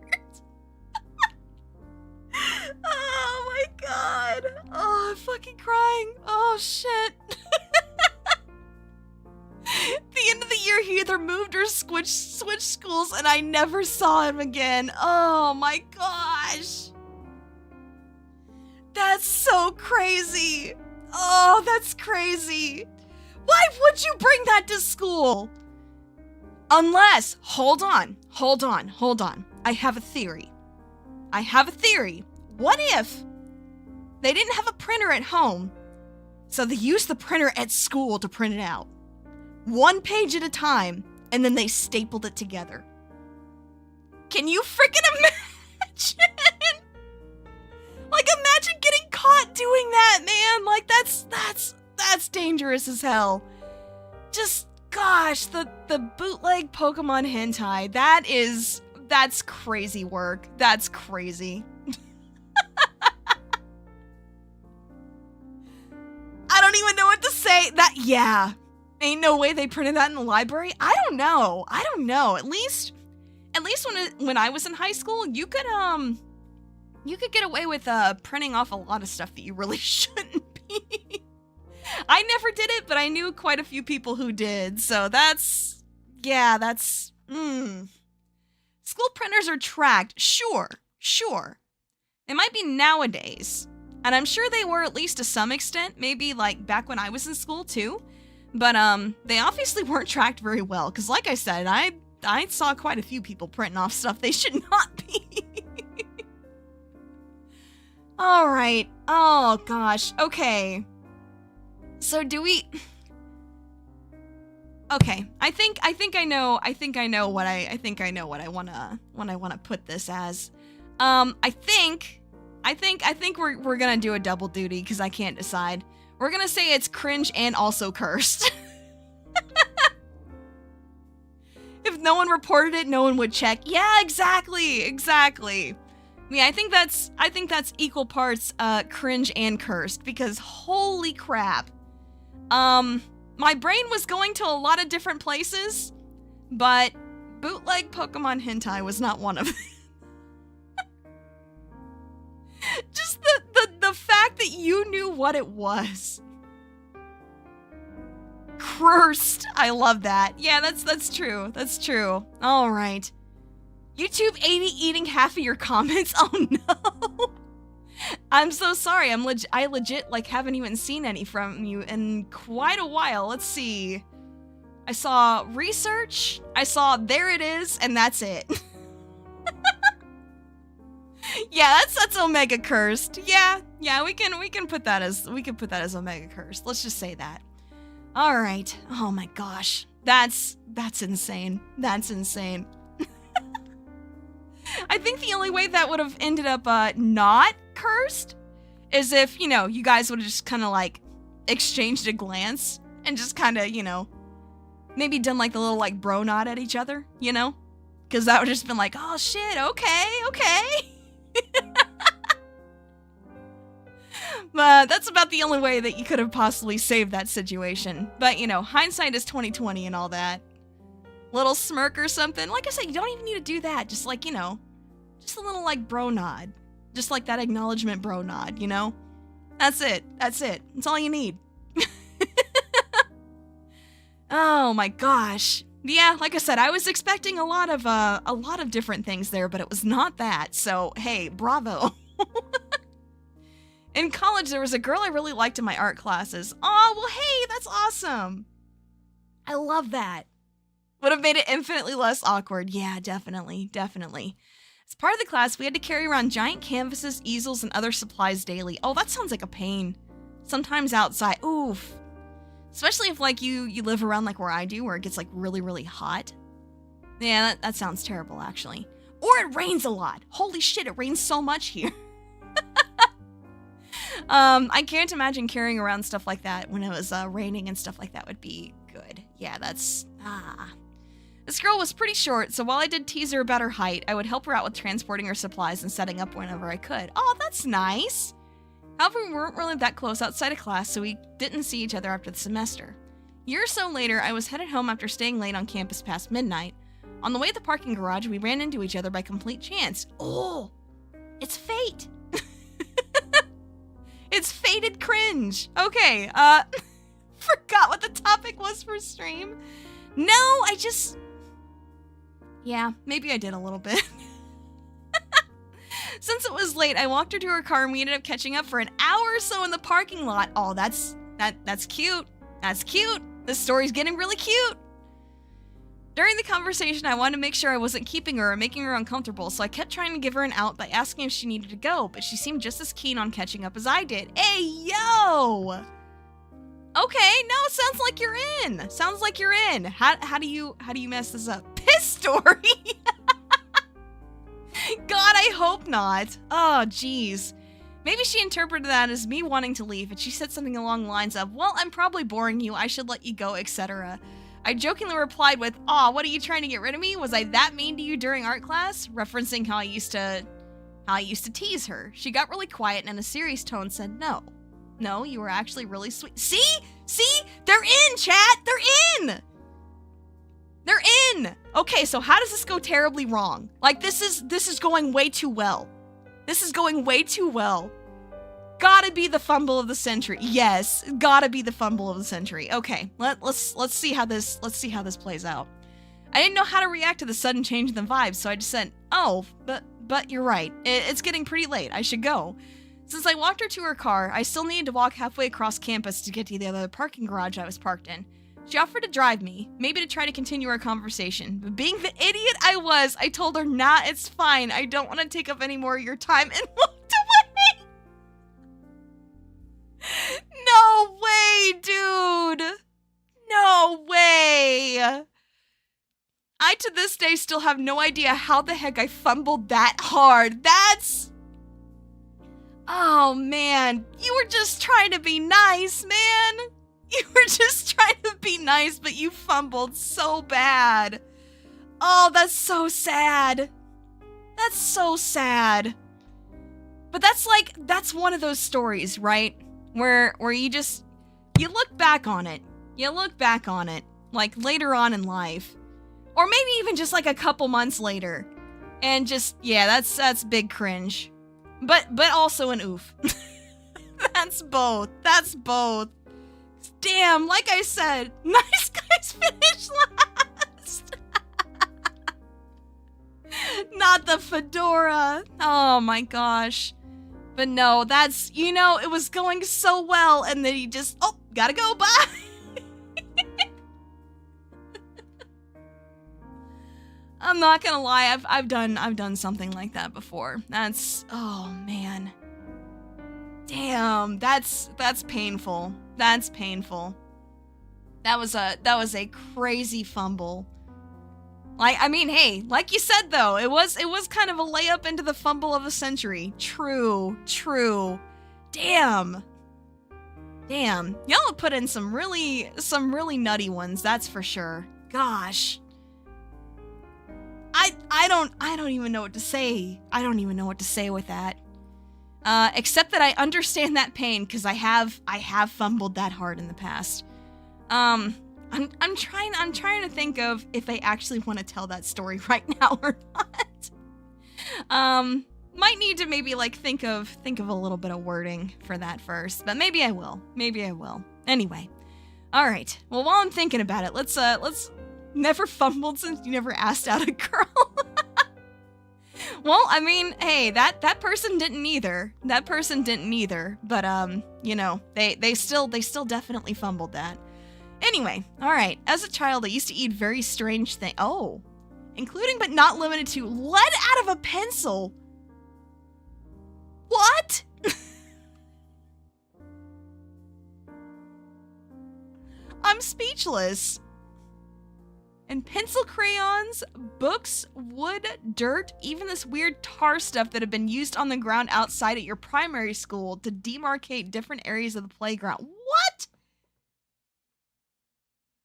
Oh my god. Oh, I'm fucking crying. Oh shit. At the end of the year, he either moved or switched schools, and I never saw him again. Oh my gosh. That's so crazy. Oh, that's crazy. Why would you bring that to school? Unless, hold on. I have a theory. What if they didn't have a printer at home, so they used the printer at school to print it out? One page at a time, and then they stapled it together. Can you freaking imagine? Like, imagine getting caught doing that, man. Like, that's dangerous as hell. Just, gosh, the bootleg Pokemon hentai, that's crazy work. That's crazy. I don't even know what to say. Yeah. Ain't no way they printed that in the library. I don't know. At least when I was in high school, you could get away with printing off a lot of stuff that you really shouldn't be. I never did it, but I knew quite a few people who did. So that's School printers are tracked. Sure. They might be nowadays. And I'm sure they were at least to some extent, maybe like back when I was in school too. But they obviously weren't tracked very well, because like I said, I saw quite a few people printing off stuff they should not be. Alright. Oh gosh. Okay. So do we... Okay. I think I know what I wanna put this as. I think we're gonna do a double duty because I can't decide. We're gonna say it's cringe and also cursed. If no one reported it, no one would check. Yeah, exactly. Yeah, I think that's equal parts cringe and cursed, because holy crap. My brain was going to a lot of different places, but bootleg Pokemon hentai was not one of them. Just the fact that you knew what it was. Cursed. I love that. Yeah, that's true. That's true. All right. YouTube eating half of your comments. Oh no. I'm so sorry. I legit like haven't even seen any from you in quite a while. Let's see. I saw research. I saw there it is, and that's it. Yeah, that's Omega cursed. Yeah, we can put that as Omega cursed. Let's just say that. All right. Oh my gosh. That's insane. That's insane. I think the only way that would have ended up not cursed is if, you guys would have just kind of like exchanged a glance and just kind of, maybe done like the little like bro nod at each other, because that would have just been like, oh shit, okay. But that's about the only way that you could have possibly saved that situation. But, hindsight is 20/20 and all that. Little smirk or something. Like I said, you don't even need to do that. Just like, just a little like bro nod. Just like that acknowledgement bro nod, That's it. That's all you need. Oh my gosh. Yeah, like I said, I was expecting a lot of different things there, but it was not that. So, hey, bravo. In college, there was a girl I really liked in my art classes. Oh, well, hey, that's awesome. I love that. Would have made it infinitely less awkward. Yeah, definitely. As part of the class, we had to carry around giant canvases, easels, and other supplies daily. Oh, that sounds like a pain. Sometimes outside. Oof. Especially if, like, you live around, like, where I do, where it gets, like, really, really hot. Yeah, that sounds terrible, actually. Or it rains a lot. Holy shit, it rains so much here. I can't imagine carrying around stuff like that when it was raining and stuff like that would be good. Yeah, that's... This girl was pretty short, so while I did tease her about her height, I would help her out with transporting her supplies and setting up whenever I could. Oh, that's nice! However, we weren't really that close outside of class, so we didn't see each other after the semester. A year or so later, I was headed home after staying late on campus past midnight. On the way to the parking garage, we ran into each other by complete chance. Oh! It's fate! It's fated cringe! Okay, forgot what the topic was for stream. No, I just... Yeah, maybe I did a little bit. Since it was late, I walked her to her car and we ended up catching up for an hour or so in the parking lot. Oh, that's cute. That's cute. This story's getting really cute. During the conversation, I wanted to make sure I wasn't keeping her or making her uncomfortable, so I kept trying to give her an out by asking if she needed to go, but she seemed just as keen on catching up as I did. Hey, yo! Okay, no, sounds like you're in. Sounds like you're in. How do you mess this up? Piss story. God, I hope not. Oh, jeez. Maybe she interpreted that as me wanting to leave, and she said something along the lines of, well, I'm probably boring you, I should let you go, etc. I jokingly replied with, aw, what are you trying to get rid of me? Was I that mean to you during art class? Referencing how I used to tease her. She got really quiet and in a serious tone said, no. No, you were actually really sweet. See? See? They're in, chat! They're in! They're in! Okay, so how does this go terribly wrong? Like, this is going way too well. This is going way too well. Gotta be the fumble of the century. Yes, gotta be the fumble of the century. Okay, let's see how this plays out. I didn't know how to react to the sudden change in the vibes, so I just said, oh, but you're right. It's getting pretty late. I should go. Since I walked her to her car, I still needed to walk halfway across campus to get to the other parking garage I was parked in. She offered to drive me, maybe to try to continue our conversation, but being the idiot I was, I told her, nah, it's fine. I don't want to take up any more of your time, and walked away. No way, dude. No way. I, to this day, still have no idea how the heck I fumbled that hard. That's... Oh, man. You were just trying to be nice, man. You were just trying to be nice, but you fumbled so bad. Oh, that's so sad. That's so sad. But that's one of those stories, right? Where you look back on it. You look back on it, like, later on in life. Or maybe even just, like, a couple months later. And just, yeah, that's big cringe. But also an oof. That's both. That's both. Damn, like I said, nice guys finish last. Not the fedora. Oh my gosh. But no, that's, you know, it was going so well and then he just, oh, gotta go, bye. I'm not gonna lie, I've done something like that before. That's, oh man. Damn, that's painful. That's painful. That was a crazy fumble. Like, I mean, hey, like you said though, it was kind of a layup into the fumble of the century. True. Damn. Y'all have put in some really nutty ones, that's for sure. Gosh. I don't even know what to say. I don't even know what to say with that. Except that I understand that pain because I have fumbled that hard in the past. I'm trying to think of if I actually want to tell that story right now or not. Might need to maybe like think of a little bit of wording for that first, but maybe I will. Anyway. All right. Well, while I'm thinking about it, let's never fumbled since you never asked out a girl. Well, I mean, hey, that person didn't either. But you know, they still definitely fumbled that. Anyway, all right. As a child, I used to eat very strange things. Oh, including but not limited to lead out of a pencil. What? I'm speechless. And pencil crayons, books, wood, dirt, even this weird tar stuff that had been used on the ground outside at your primary school to demarcate different areas of the playground. What?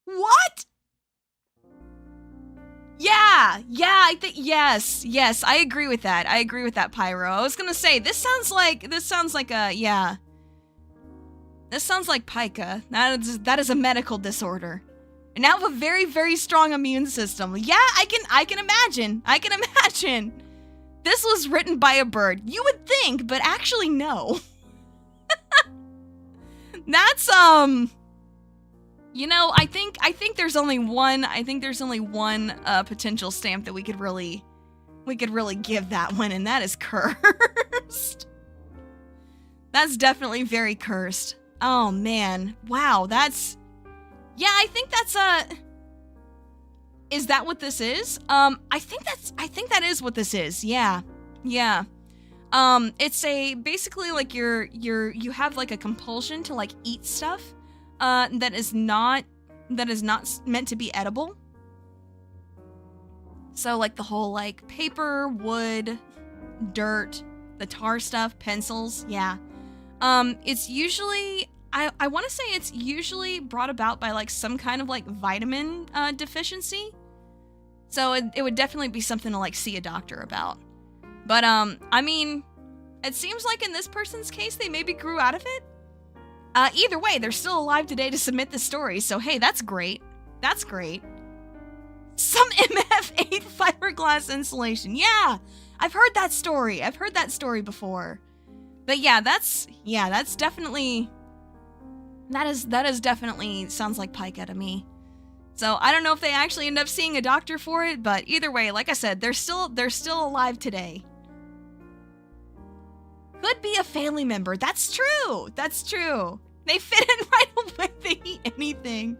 What? Yeah, I think, yes, I agree with that. I agree with that, Pyro. I was gonna say, this sounds like a, yeah. This sounds like pica. That is a medical disorder. And now have a very, very strong immune system. Yeah, I can imagine. This was written by a bird. You would think, but actually no. That's, you know, I think there's only one potential stamp that we could really give that one, and that is cursed. That's definitely very cursed. Oh man. Wow, that's, yeah, I think that's is that what this is? I think that is what this is. Yeah. It's basically like you have like a compulsion to like eat stuff that is not meant to be edible. So like the whole like paper, wood, dirt, the tar stuff, pencils, yeah. It's usually, I want to say it's usually brought about by like some kind of like vitamin deficiency. So it would definitely be something to like see a doctor about. But I mean, it seems like in this person's case they maybe grew out of it. Either way, they're still alive today to submit the story, so hey, that's great. That's great. Some MF8 fiberglass insulation. Yeah, I've heard that story. I've heard that story before. But yeah, that's definitely, that is definitely sounds like pica to me. So I don't know if they actually end up seeing a doctor for it, but either way, like I said, they're still alive today. Could be a family member. That's true. That's true. They fit in right away. They eat anything.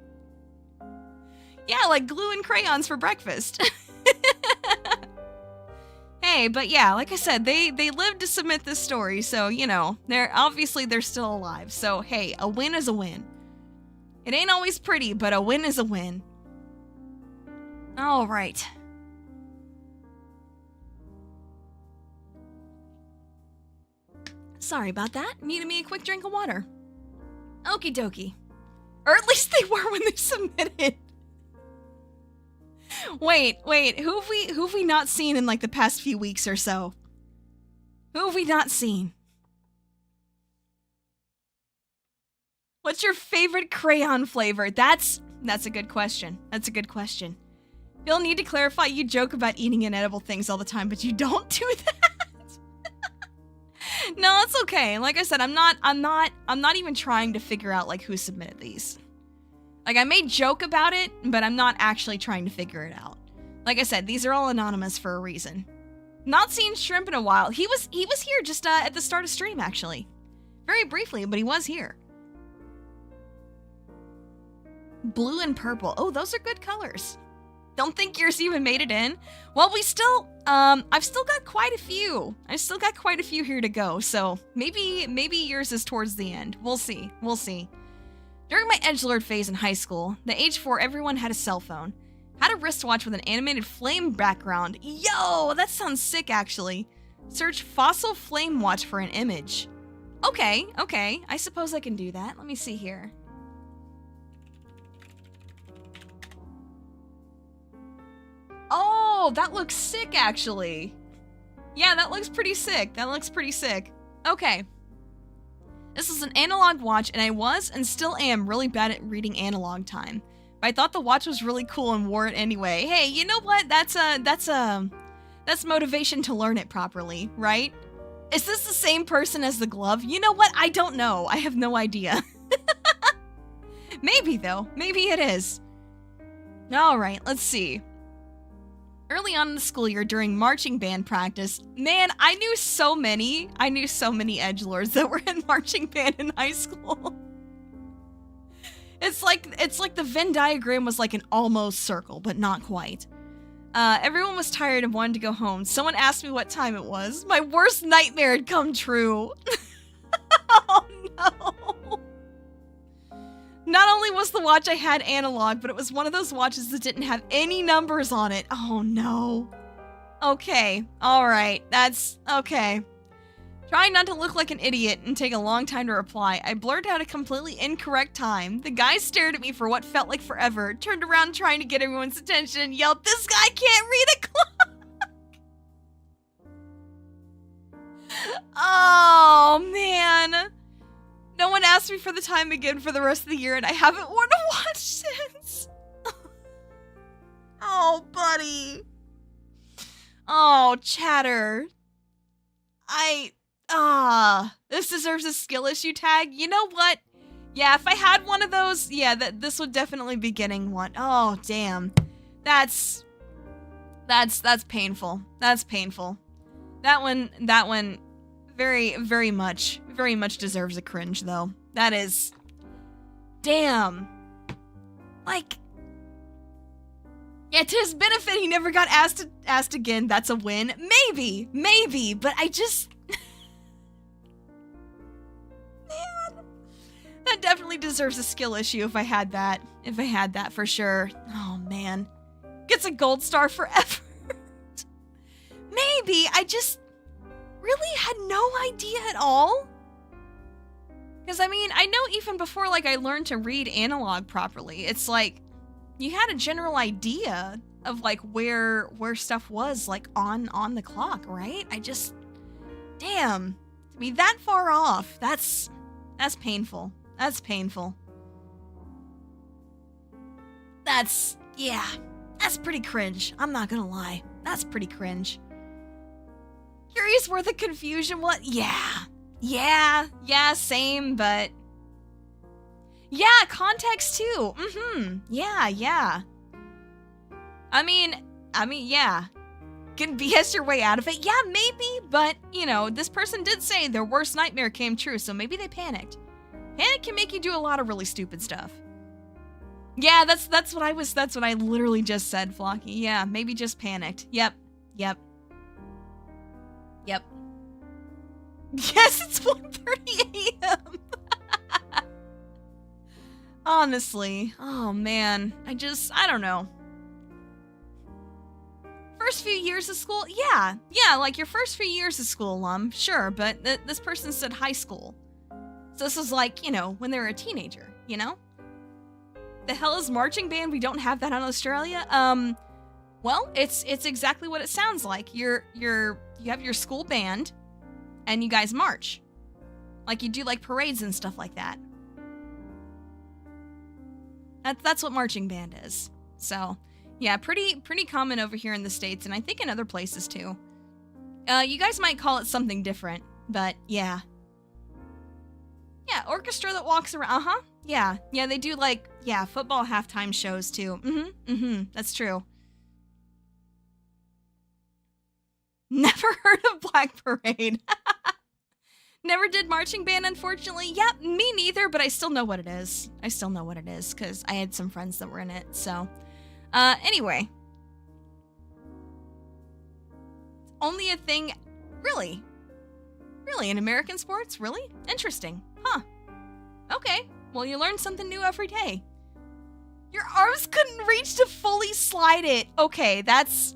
Yeah, like glue and crayons for breakfast. Hey, but yeah, like I said, they lived to submit this story, so, you know, they're still alive. So, hey, a win is a win. It ain't always pretty, but a win is a win. All right. Sorry about that. Needed me a quick drink of water. Okie dokie. Or at least they were when they submitted. Wait, who have we not seen in like the past few weeks or so? Who have we not seen? What's your favorite crayon flavor? That's a good question. That's a good question. You'll need to clarify, you joke about eating inedible things all the time, but you don't do that. No, it's okay. Like I said, I'm not even trying to figure out like who submitted these. Like I may joke about it, but I'm not actually trying to figure it out. Like I said, these are all anonymous for a reason. Not seen Shrimp in a while. He was here just at the start of stream actually. Very briefly, but he was here. Blue and purple. Oh, those are good colors. Don't think yours even made it in. Well, we still, I've still got quite a few. I've still got quite a few here to go, so maybe yours is towards the end. We'll see. We'll see. During my edgelord phase in high school, the age 4 everyone had a cell phone. Had a wristwatch with an animated flame background. Yo, that sounds sick actually. Search fossil flame watch for an image. Okay, I suppose I can do that. Let me see here. Oh, that looks sick, actually. Yeah, that looks pretty sick. Okay. This is an analog watch, and I was and still am really bad at reading analog time. But I thought the watch was really cool and wore it anyway. Hey, you know what? That's motivation to learn it properly, right? Is this the same person as the glove? You know what? I don't know. I have no idea. Maybe, though. Maybe it is. All right, let's see. Early on in the school year during marching band practice, man, I knew so many edgelords that were in marching band in high school. It's like the Venn diagram was like an almost circle, but not quite. Everyone was tired and wanted to go home. Someone asked me what time it was. My worst nightmare had come true. Oh no. Not only was the watch I had analog, but it was one of those watches that didn't have any numbers on it. Oh no. Okay, alright, that's okay. Trying not to look like an idiot and take a long time to reply, I blurted out a completely incorrect time. The guy stared at me for what felt like forever, turned around trying to get everyone's attention, and yelled, "This guy can't read a clock!" Oh, man. No one asked me for the time again for the rest of the year, and I haven't worn a watch since. Oh, buddy. Oh, chatter. This deserves a skill issue tag. You know what? Yeah, if I had one of those, yeah, this would definitely be getting one. Oh, damn. That's painful. That's painful. That one very much deserves a cringe, though. That is, damn. Like, yeah, to his benefit, he never got asked again. That's a win. Maybe, but I just, man, that definitely deserves a skill issue if I had that. If I had that, for sure. Oh, man. Gets a gold star for effort. Maybe, I just really had no idea at all. Because, I mean, I know even before, like, I learned to read analog properly, it's like, you had a general idea of, like, where stuff was, like, on the clock, right? I just, damn, to be that far off, that's painful. That's painful. Yeah, that's pretty cringe. I'm not gonna lie. That's pretty cringe. Curious where the confusion was? Yeah, same, but yeah, context too. Yeah. I mean, yeah. Can BS your way out of it? Yeah, maybe, but, you know, this person did say their worst nightmare came true, so maybe they panicked. Panic can make you do a lot of really stupid stuff. Yeah, that's what I literally just said, Flocky. Yeah, maybe just panicked. Yep. Yes, it's 1:30 a.m. Honestly. Oh, man. I don't know. First few years of school? Yeah, like your first few years of school, sure, but this person said high school. So this is like, you know, when they were a teenager, you know? The hell is marching band? We don't have that in Australia? Well, it's exactly what it sounds like. You have your school band, and you guys march. Like, you do, like, parades and stuff like that. That's what marching band is. So, yeah, pretty common over here in the States, and I think in other places, too. You guys might call it something different, but, yeah. Yeah, orchestra that walks around, Yeah, they do, like, yeah, football halftime shows, too. That's true. Never heard of Black Parade. Never did marching band, unfortunately. Yep, me neither, but I still know what it is. Because I had some friends that were in it, so. Anyway. Only a thing, really, in American sports? Really? Interesting. Huh. Okay, well, you learn something new every day. Your arms couldn't reach to fully slide it. Okay, that's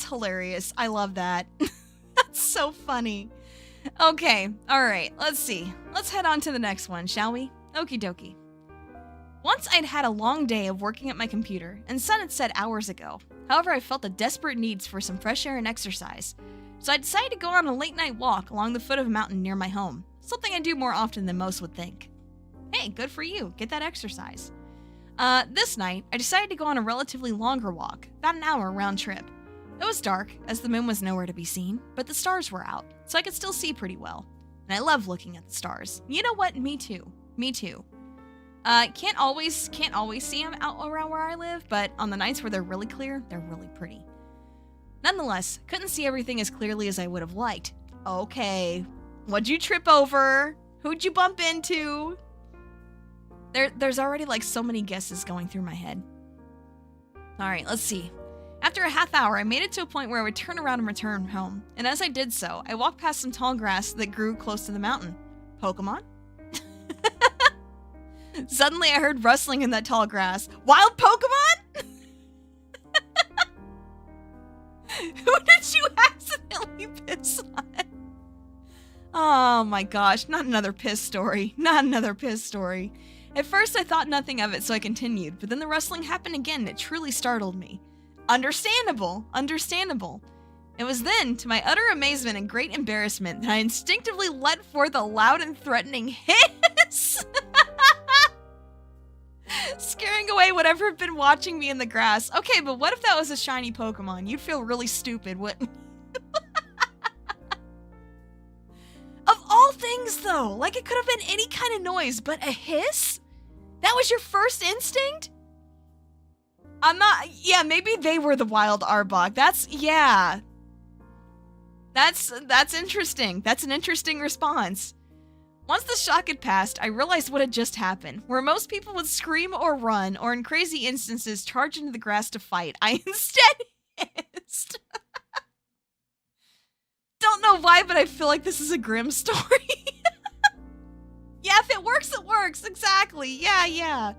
hilarious. I love that. That's so funny. Okay, alright, let's see. Let's head on to the next one, shall we? Okie dokie. Once I'd had a long day of working at my computer, and sun had set hours ago. However, I felt a desperate need for some fresh air and exercise. So I decided to go on a late night walk along the foot of a mountain near my home. Something I do more often than most would think. Hey, good for you. Get that exercise. This night, I decided to go on a relatively longer walk, about an hour round trip. It was dark, as the moon was nowhere to be seen, but the stars were out, so I could still see pretty well. And I love looking at the stars. You know what? Me too. Can't always see them out around where I live, but on the nights where they're really clear, they're really pretty. Nonetheless, couldn't see everything as clearly as I would have liked. Okay, what'd you trip over? Who'd you bump into? There's already like so many guesses going through my head. Alright, let's see. After a half hour, I made it to a point where I would turn around and return home, and as I did so, I walked past some tall grass that grew close to the mountain. Pokemon? Suddenly I heard rustling in that tall grass. Wild Pokemon? Who did you accidentally piss on? Oh my gosh, not another piss story. Not another piss story. At first I thought nothing of it, so I continued, but then the rustling happened again and it truly startled me. Understandable, understandable. It was then, to my utter amazement and great embarrassment, that I instinctively let forth a loud and threatening hiss, scaring away whatever had been watching me in the grass. Okay, but what if that was a shiny Pokemon? You'd feel really stupid, wouldn't you? Of all things, though, like it could have been any kind of noise, but a hiss? That was your first instinct? I'm not, yeah, maybe they were the wild Arbok. That's, yeah. That's interesting. That's an interesting response. Once the shock had passed, I realized what had just happened. Where most people would scream or run, or in crazy instances, charge into the grass to fight, I instead hissed. Don't know why, but I feel like this is a grim story. Yeah, if it works, it works. Exactly. Yeah.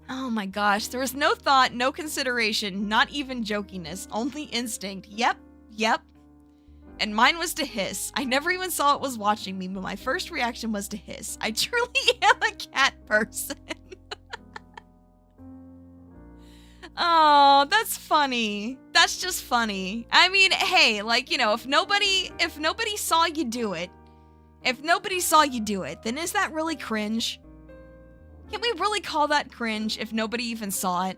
Oh my gosh, there was no thought, no consideration, not even jokiness, only instinct. Yep. And mine was to hiss. I never even saw it was watching me, but my first reaction was to hiss. I truly am a cat person. Oh, that's funny. That's just funny. I mean, hey, like, you know, if nobody saw you do it, then is that really cringe? Can we really call that cringe if nobody even saw it?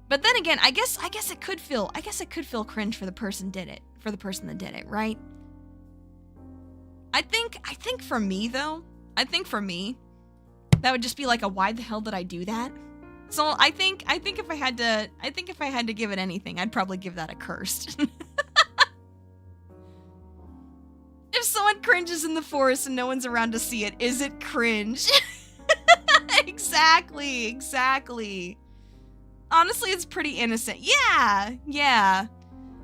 But then again, I guess it could feel cringe for the person that did it, right? I think for me though, that would just be like a why the hell did I do that? So I think if I had to give it anything, I'd probably give that a cursed. If someone cringes in the forest and no one's around to see it, is it cringe? Exactly. Honestly, it's pretty innocent. Yeah.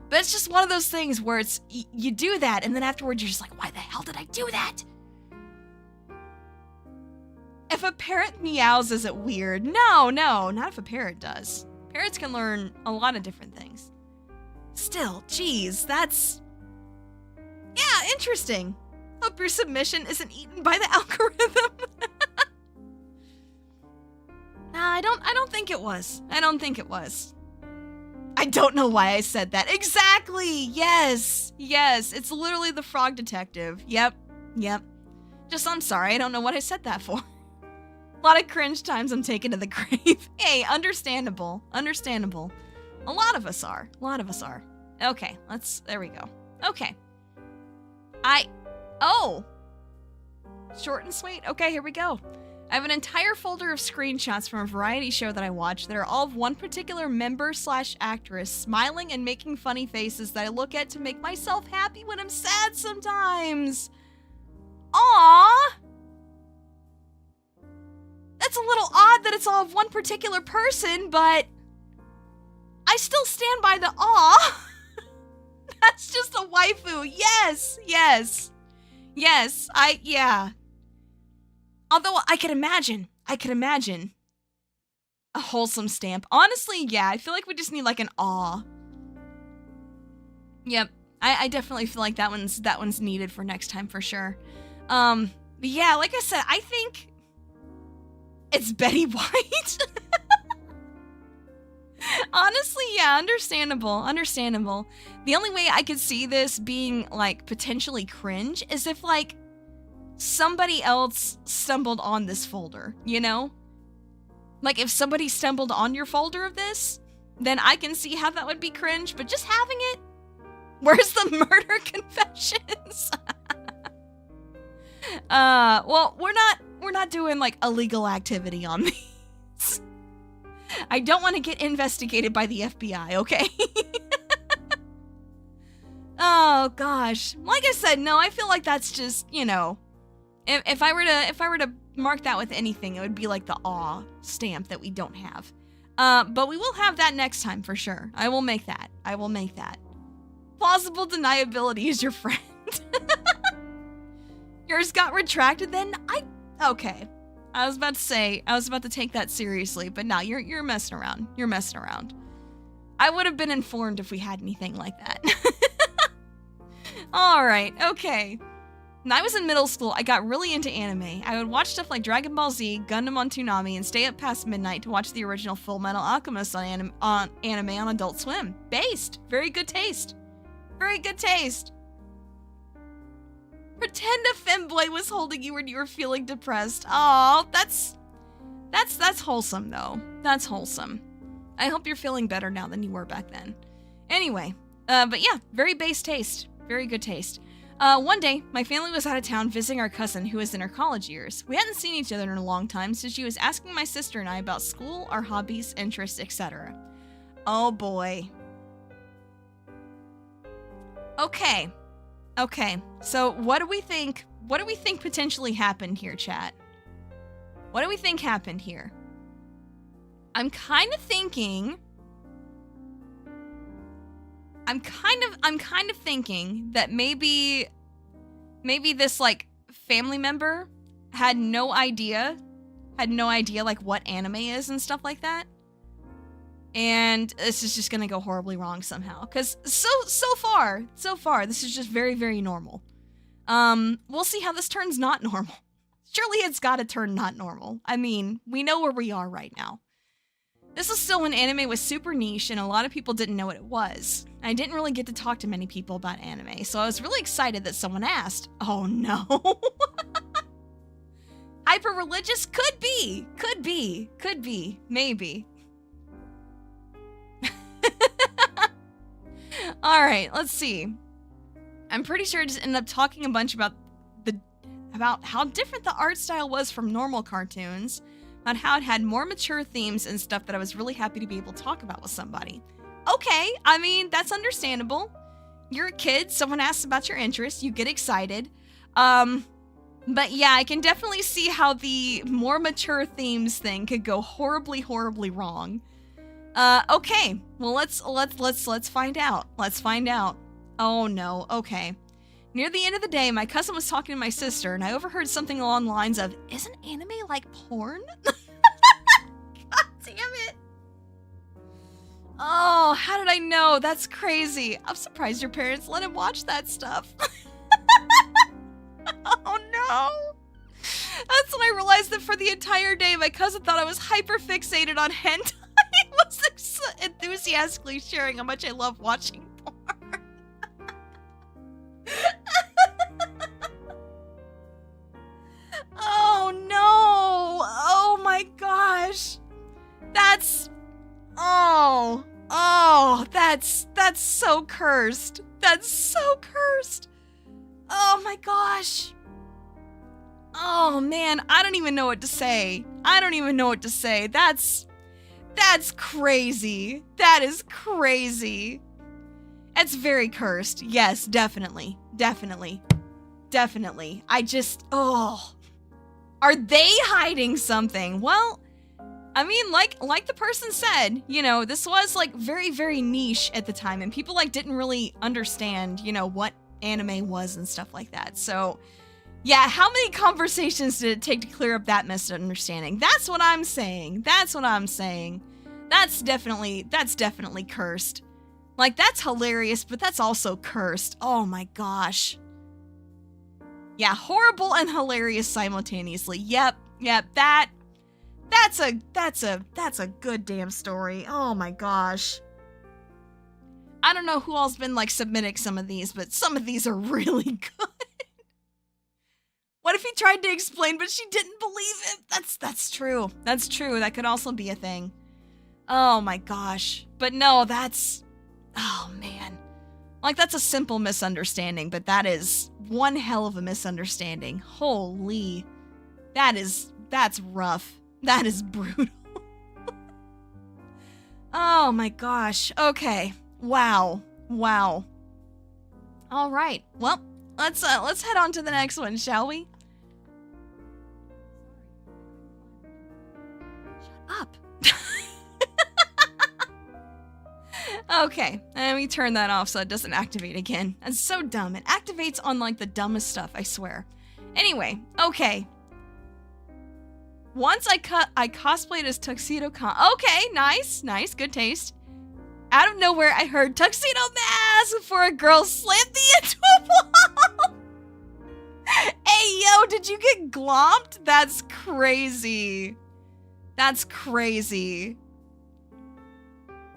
But it's just one of those things where it's, you do that, and then afterwards you're just like, why the hell did I do that? If a parrot meows, is it weird? No, not if a parrot does. Parrots can learn a lot of different things. Still, geez, that's... Yeah, interesting. Hope your submission isn't eaten by the algorithm. I don't think it was. I don't know why I said that. Exactly! Yes! It's literally the frog detective. Yep. Just, I'm sorry, I don't know what I said that for. A lot of cringe times I'm taken to the grave. Hey, understandable. A lot of us are. Okay, there we go. Okay. Short and sweet? Okay, here we go. I have an entire folder of screenshots from a variety show that I watch that are all of one particular member/actress smiling and making funny faces that I look at to make myself happy when I'm sad sometimes. Aww! That's a little odd that it's all of one particular person, but I still stand by the aw. That's just a waifu. Yes. Yeah. Although I could imagine a wholesome stamp. Honestly, yeah, I feel like we just need like an aw. Yep. I definitely feel like that one's needed for next time for sure. But yeah, like I said, I think it's Betty White. Honestly, yeah, understandable. The only way I could see this being, like, potentially cringe is if, like, somebody else stumbled on this folder, you know? Like, if somebody stumbled on your folder of this, then I can see how that would be cringe, but just having it? Where's the murder confessions? Well, we're not doing, like, illegal activity on these. I don't want to get investigated by the FBI, okay? Oh gosh. Like I said, no, I feel like that's just, you know, if I were to mark that with anything, it would be like the aw stamp that we don't have. But we will have that next time for sure. I will make that. Plausible deniability is your friend. Yours got retracted then? Okay. I was about to take that seriously, but no, you're messing around. You're messing around. I would have been informed if we had anything like that. Alright, okay. When I was in middle school, I got really into anime. I would watch stuff like Dragon Ball Z, Gundam on Toonami, and stay up past midnight to watch the original Full Metal Alchemist on anime on Adult Swim. Based. Very good taste. Very good taste. Pretend a femboy was holding you when you were feeling depressed. Oh, that's wholesome, though. That's wholesome. I hope you're feeling better now than you were back then. Anyway, but yeah, very base taste. Very good taste. One day, my family was out of town visiting our cousin who was in her college years. We hadn't seen each other in a long time, so she was asking my sister and I about school, our hobbies, interests, etc. Oh boy. Okay. Okay, so what do we think potentially happened here, chat? What do we think happened here? I'm kind of thinking that maybe this like family member had no idea like what anime is and stuff like that. And this is just gonna go horribly wrong somehow. Cause so far, this is just very, very normal. We'll see how this turns not normal. Surely it's gotta turn not normal. I mean, we know where we are right now. This is still when anime was super niche and a lot of people didn't know what it was. I didn't really get to talk to many people about anime, so I was really excited that someone asked. Oh no. Hyper-religious? Could be, maybe. Alright, let's see. I'm pretty sure I just ended up talking a bunch about how different the art style was from normal cartoons, about how it had more mature themes and stuff that I was really happy to be able to talk about with somebody. Okay, I mean, that's understandable. You're a kid, someone asks about your interests, you get excited. But yeah, I can definitely see how the more mature themes thing could go horribly, horribly wrong. Okay. Well, let's find out. Let's find out. Oh no. Okay. Near the end of the day, my cousin was talking to my sister, and I overheard something along the lines of, "Isn't anime like porn?" God damn it. Oh, how did I know? That's crazy. I'm surprised your parents let him watch that stuff. Oh no. That's when I realized that for the entire day, my cousin thought I was hyper fixated on hentai. He was enthusiastically sharing how much I love watching porn. Oh no! Oh my gosh! That's so cursed. That's so cursed. Oh my gosh. Oh man, I don't even know what to say. That's crazy. That is crazy. That's very cursed. Yes, definitely. Are they hiding something? Well, I mean, like the person said, you know, this was like very, very niche at the time, and people like didn't really understand, you know, what anime was and stuff like that. So yeah, how many conversations did it take to clear up that misunderstanding? That's what I'm saying. That's definitely cursed. Like, that's hilarious, but that's also cursed. Oh my gosh. Yeah, horrible and hilarious simultaneously. Yep, that's a good damn story. Oh my gosh. I don't know who all's been like submitting some of these, but some of these are really good. What if he tried to explain, but she didn't believe him? That's true. That's true. That could also be a thing. Oh my gosh. But no, oh man. Like, that's a simple misunderstanding, but that is one hell of a misunderstanding. Holy. That's rough. That is brutal. Oh my gosh. Okay. Wow. All right. Well, let's head on to the next one, shall we? Shut up. Okay, and we turn that off so it doesn't activate again. That's so dumb. It activates on like the dumbest stuff, I swear. Anyway, okay. Once I cosplayed as Tuxedo Con. Okay, nice, good taste. Out of nowhere, I heard tuxedo mask before a girl slammed me into a wall. Hey, yo, did you get glomped? That's crazy. That's crazy.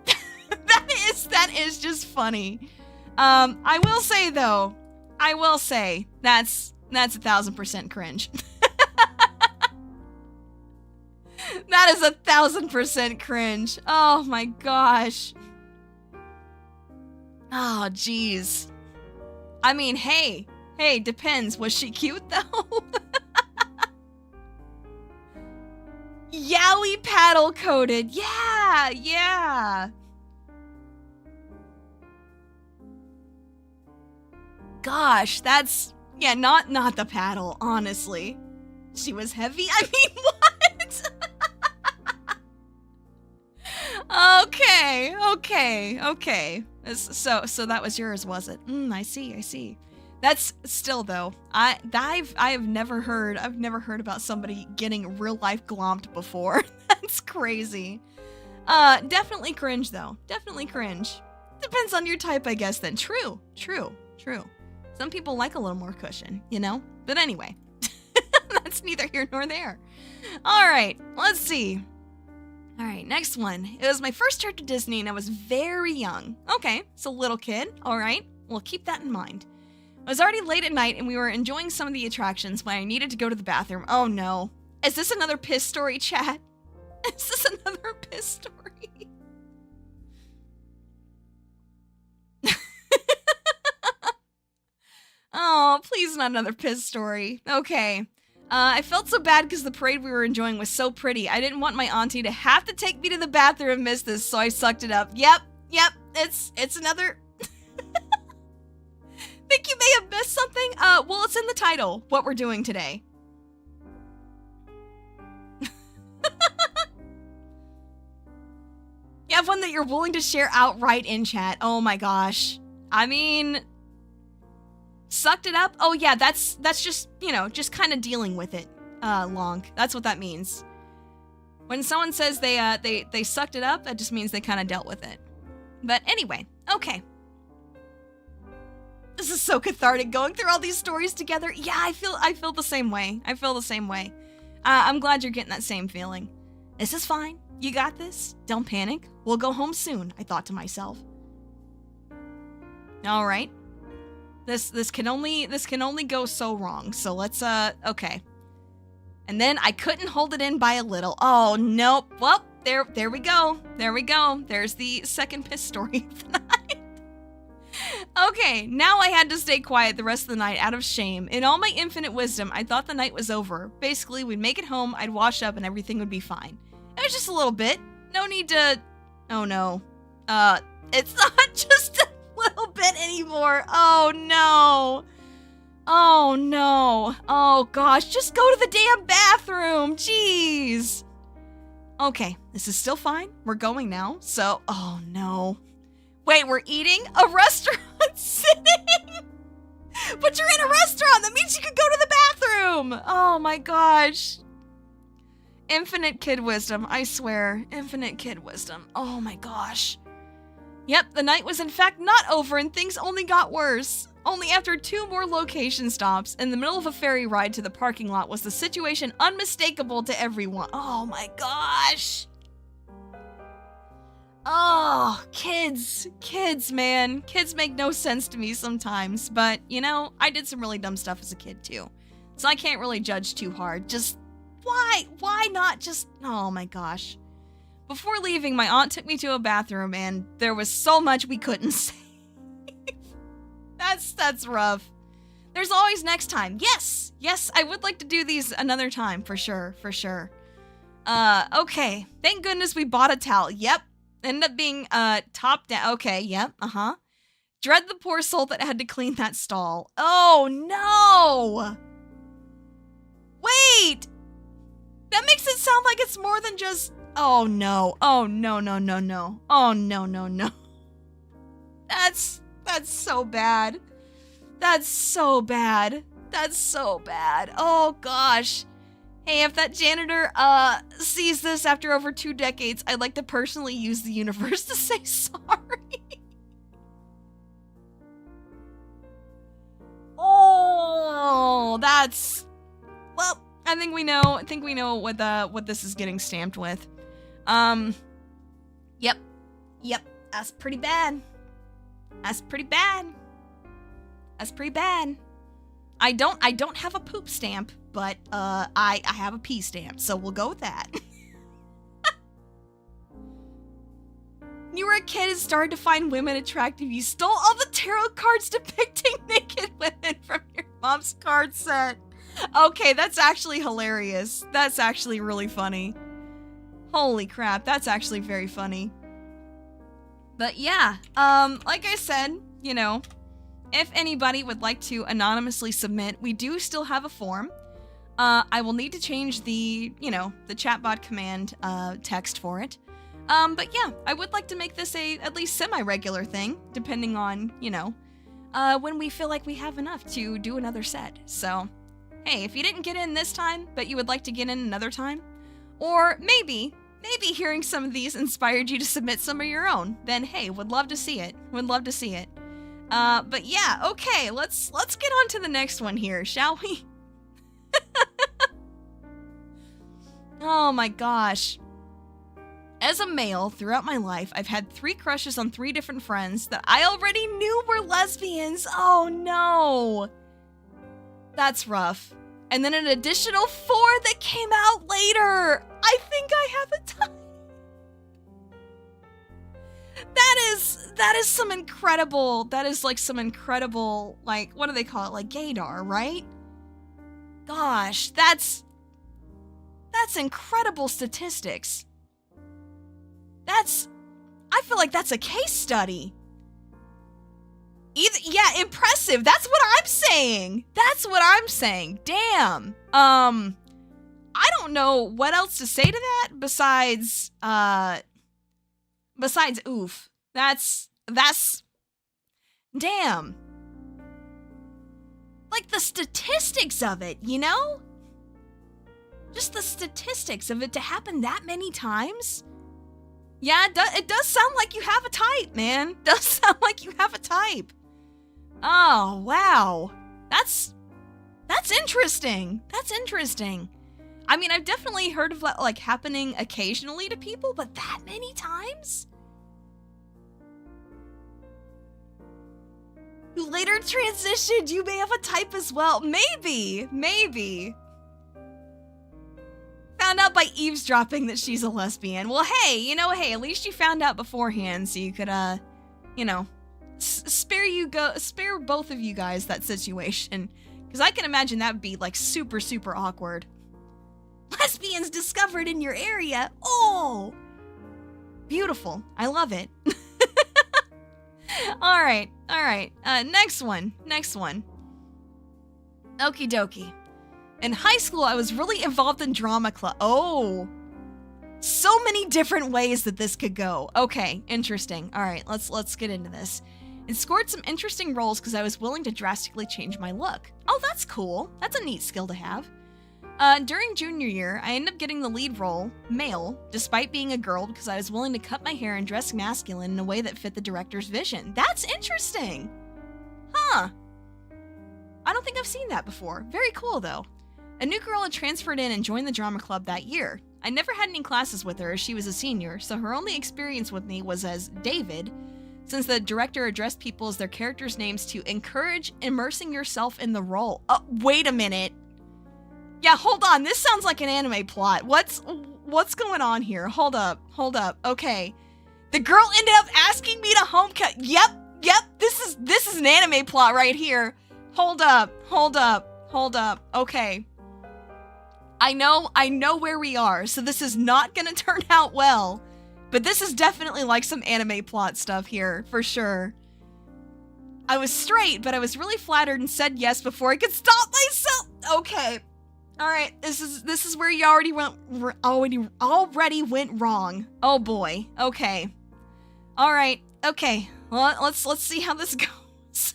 that is just funny. I will say though, that's 1000% cringe. That is 1000% cringe. Oh my gosh. Oh, jeez. I mean, hey, depends. Was she cute, though? Yowie paddle coated. Yeah. Gosh, that's... Yeah, not the paddle, honestly. She was heavy? I mean, what? Okay. So that was yours, was it? I see. That's still though. I've never heard about somebody getting real life glomped before. That's crazy. Definitely cringe though. Definitely cringe. Depends on your type, I guess then. True. Some people like a little more cushion, you know? But anyway. That's neither here nor there. Alright, let's see. Alright, next one. It was my first trip to Disney and I was very young. Okay, so little kid. Alright, we'll keep that in mind. It was already late at night and we were enjoying some of the attractions when I needed to go to the bathroom. Oh no. Is this another piss story, chat? Is this another piss story? Oh, please not another piss story. Okay. I felt so bad because the parade we were enjoying was so pretty. I didn't want my auntie to have to take me to the bathroom and miss this, so I sucked it up. Yep. It's another... Think you may have missed something? Well, it's in the title, what we're doing today. You have one that you're willing to share outright in chat. Oh my gosh. I mean... Sucked it up? Oh yeah, that's just, you know, just kind of dealing with it, Long. That's what that means. When someone says they sucked it up, that just means they kind of dealt with it. But anyway, okay. This is so cathartic going through all these stories together. Yeah, I feel the same way. I'm glad you're getting that same feeling. This is fine. You got this. Don't panic. We'll go home soon, I thought to myself. All right. This can only go so wrong. So let's okay. And then I couldn't hold it in by a little. Oh nope. Well, there we go. There's the second piss story of the night. Okay, now I had to stay quiet the rest of the night out of shame. In all my infinite wisdom, I thought the night was over. Basically, we'd make it home, I'd wash up, and everything would be fine. It was just a little bit. No need to... Oh no. It's not just a little bit anymore. Oh no. Oh gosh, just go to the damn bathroom. Jeez. Okay, this is still fine. We're going now. So, oh no. Wait, we're eating? A restaurant sitting? But you're in a restaurant. That means you could go to the bathroom. Oh my gosh. Infinite kid wisdom, I swear. Infinite kid wisdom. Oh my gosh. Yep, the night was in fact not over and things only got worse. Only after 2 more location stops in the middle of a ferry ride to the parking lot was the situation unmistakable to everyone. Oh my gosh. Oh, kids, man. Kids make no sense to me sometimes, but you know, I did some really dumb stuff as a kid too. So I can't really judge too hard. Just why not just, oh my gosh. Before leaving, my aunt took me to a bathroom and there was so much we couldn't say. That's rough. There's always next time. Yes, I would like to do these another time for sure. Okay. Thank goodness we bought a towel. Yep. Ended up being top down. Okay, yep, Dread the poor soul that had to clean that stall. Oh no! Wait! That makes it sound like it's more than just... Oh no. Oh no. Oh no. That's so bad. That's so bad. Oh gosh. Hey, if that janitor sees this after over 2 decades, I'd like to personally use the universe to say sorry. Oh, that's, well, I think we know what this is getting stamped with. Yep, that's pretty bad. That's pretty bad. That's pretty bad. I don't have a poop stamp, but I have a pee stamp, so we'll go with that. You were a kid and started to find women attractive. You stole all the tarot cards depicting naked women from your mom's card set. Okay, that's actually hilarious. That's actually really funny. Holy crap, that's actually very funny. But yeah, like I said, you know, if anybody would like to anonymously submit, we do still have a form. I will need to change the, you know, the chatbot command text for it. But yeah, I would like to make this a at least semi-regular thing, depending on, you know, when we feel like we have enough to do another set. So, hey, if you didn't get in this time, but you would like to get in another time, or maybe hearing some of these inspired you to submit some of your own, then hey, would love to see it. Would love to see it. But yeah, okay, let's get on to the next one here, shall we? Oh my gosh. As a male, throughout my life, I've had 3 crushes on 3 different friends that I already knew were lesbians. Oh no. That's rough. And then an additional 4 that came out later. I think I have a type. That is some incredible, like, what do they call it? Like gaydar, right? Gosh, that's incredible statistics. I feel like that's a case study. Yeah, impressive. That's what I'm saying. Damn. I don't know what else to say to that besides oof. That's damn. Like the statistics of it, you know? Just the statistics of it to happen that many times. Yeah, it does sound like you have a type, man. Does sound like you have a type. Oh, wow. That's interesting. That's interesting. I mean, I've definitely heard of that, like, happening occasionally to people, but that many times? Who later transitioned, you may have a type as well. Maybe. Found out by eavesdropping that she's a lesbian. Well, hey, at least you found out beforehand, so you could, spare both of you guys that situation. Because I can imagine that would be, like, super, super awkward. Lesbians discovered in your area. Oh, beautiful. I love it. All right. Next one. Okie dokie. In high school, I was really involved in drama club. Oh, so many different ways that this could go. Okay, interesting. All right, let's get into this. It scored some interesting roles because I was willing to drastically change my look. Oh, that's cool. That's a neat skill to have. During junior year, I ended up getting the lead role, male, despite being a girl because I was willing to cut my hair and dress masculine in a way that fit the director's vision. That's interesting. Huh. I don't think I've seen that before. Very cool, though. A new girl had transferred in and joined the drama club that year. I never had any classes with her as she was a senior, so her only experience with me was as David, since the director addressed people as their characters' names to encourage immersing yourself in the role. Wait a minute. Yeah, hold on. This sounds like an anime plot. What's going on here? Hold up. Okay. The girl ended up asking me to home cut. Yep. This is an anime plot right here. Hold up. Okay. I know where we are, so this is not gonna turn out well. But this is definitely like some anime plot stuff here, for sure. I was straight, but I was really flattered and said yes before I could stop myself. Okay. Alright, this is where you already went wrong. Oh boy. Okay. Alright, okay. Well, let's see how this goes.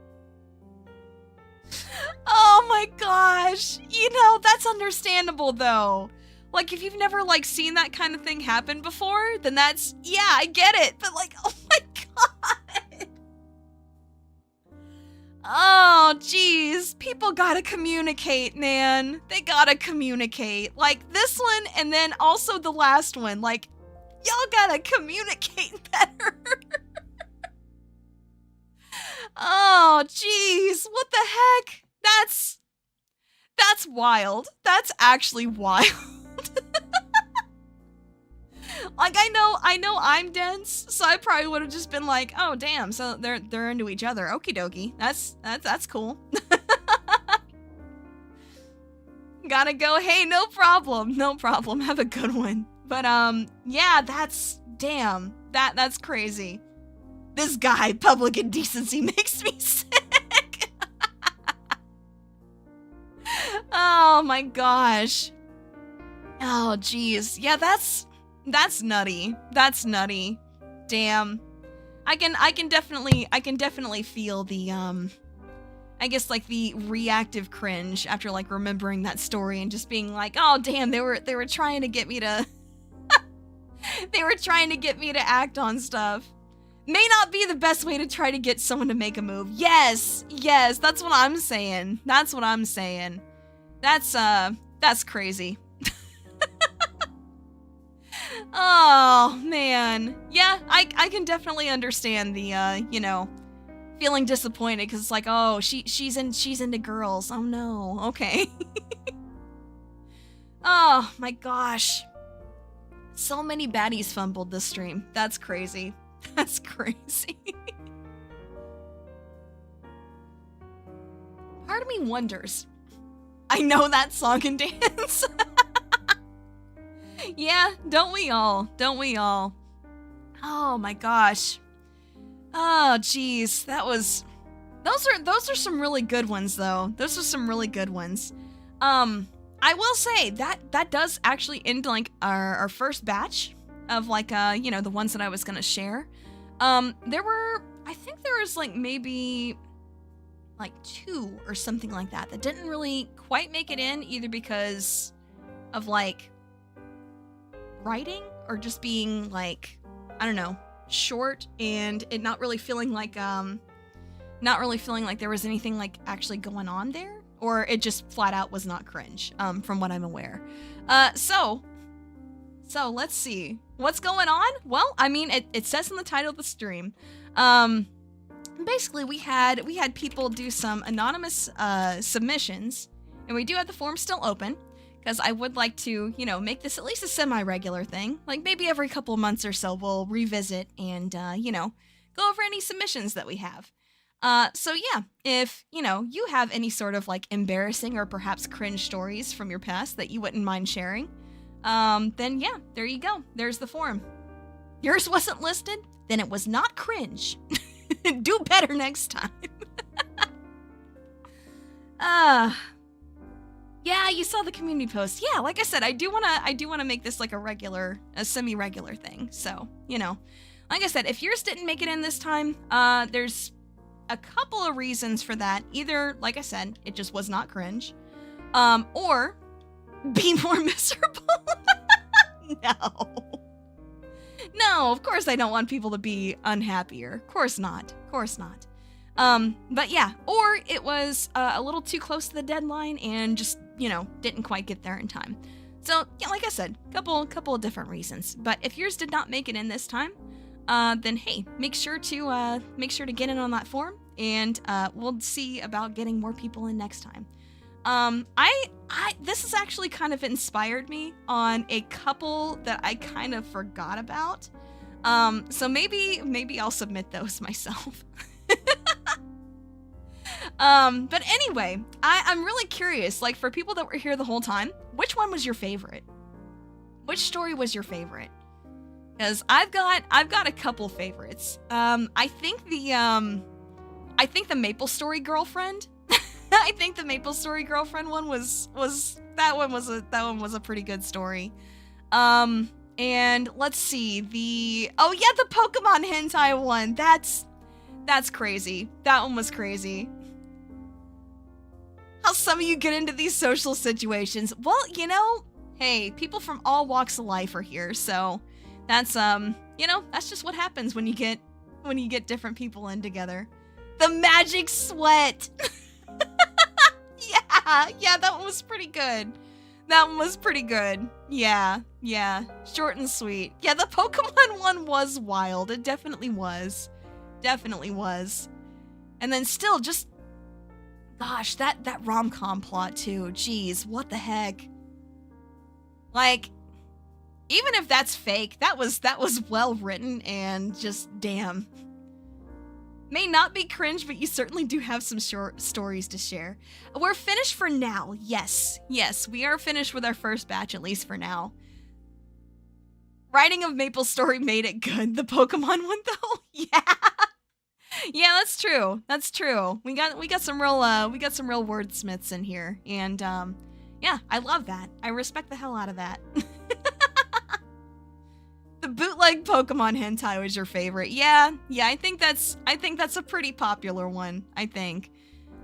that's understandable though. Like, if you've never, like, seen that kind of thing happen before, then that's, yeah, I get it. But, like, oh my god. Oh, jeez. People gotta communicate, man. They gotta communicate. Like, this one, and then also the last one. Like, y'all gotta communicate better. Oh, jeez. What the heck? That's wild. That's actually wild. Like, I know I'm dense, so I probably would have just been like, oh damn, so they're into each other. Okie dokie. That's cool. Gotta go, hey, no problem. No problem. Have a good one. But yeah, damn. That's crazy. This guy, public indecency, makes me sick. Oh my gosh. Oh geez. Yeah, that's nutty. That's nutty. Damn. I can definitely feel the I guess like the reactive cringe after like remembering that story and just being like, "Oh damn, they were trying to get me to they were trying to get me to act on stuff." May not be the best way to try to get someone to make a move. Yes, that's what I'm saying. That's what I'm saying. That's crazy. Oh, man. Yeah, I can definitely understand the, you know, feeling disappointed because it's like, oh, she's into girls. Oh no, okay. Oh my gosh. So many baddies fumbled this stream. That's crazy. That's crazy. Part of me wonders. I know that song and dance. Yeah, don't we all? Don't we all? Oh my gosh. Oh geez, those are some really good ones though. Those are some really good ones. I will say that does end into like our first batch of like you know, the ones that I was gonna share. I think there was like maybe like 2 or something like that didn't really quite make it in, either because of like writing or just being like, I don't know, short and it not really feeling like there was anything like actually going on there, or it just flat out was not cringe, from what I'm aware. So let's see what's going on. Well, I mean, it says in the title of the stream. Basically we had people do some anonymous submissions, and we do have the form still open because I would like to, you know, make this at least a semi-regular thing. Like maybe every couple of months or so we'll revisit and you know, go over any submissions that we have. So yeah, if, you know, you have any sort of like embarrassing or perhaps cringe stories from your past that you wouldn't mind sharing, then yeah, there you go. There's the form. Yours wasn't listed, then it was not cringe. Do better next time. Yeah, you saw the community post. Yeah, like I said, I do wanna make this like a semi-regular thing. So, you know, like I said, if yours didn't make it in this time, there's a couple of reasons for that. Either, like I said, it just was not cringe, or be more miserable. No, of course I don't want people to be unhappier. Of course not. But yeah, or it was a little too close to the deadline and just, you know, didn't quite get there in time. So yeah, like I said, couple of different reasons. But if yours did not make it in this time, then hey, make sure to get in on that form, and we'll see about getting more people in next time. This has actually kind of inspired me on a couple that I kind of forgot about. So maybe I'll submit those myself. But anyway, I'm really curious, like for people that were here the whole time, which one was your favorite? Which story was your favorite? Because I've got a couple favorites. I think the Maple Story Girlfriend. I think the Maple Story Girlfriend one was a pretty good story. And let's see, the Pokemon hentai one. That's crazy. That one was crazy. how some of you get into these social situations. Well, you know, hey, people from all walks of life are here, so that's you know, that's just what happens when you get different people in together. The magic sweat. Yeah, that one was pretty good. That one was pretty good. Yeah, short and sweet. Yeah, the Pokemon one was wild. It definitely was. Definitely was. And then still just, gosh, that rom-com plot too. Jeez, what the heck? Like, even if that's fake, that was well written and just damn. May not be cringe, but you certainly do have some short stories to share. We're finished for now. Yes, we are finished with our first batch, at least for now. Writing of Maple Story made it good. The Pokemon one, though, yeah, that's true. That's true. We got some real wordsmiths in here, and yeah, I love that. I respect the hell out of that. The bootleg Pokemon hentai was your favorite. Yeah, I think that's a pretty popular one, I think.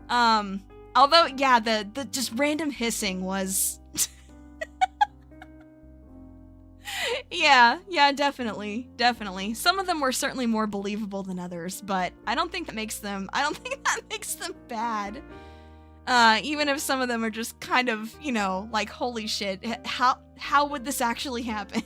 Although, yeah, the just random hissing was yeah, definitely. Some of them were certainly more believable than others, but I don't think that makes them bad. Even if some of them are just kind of, you know, like, holy shit, how would this actually happen?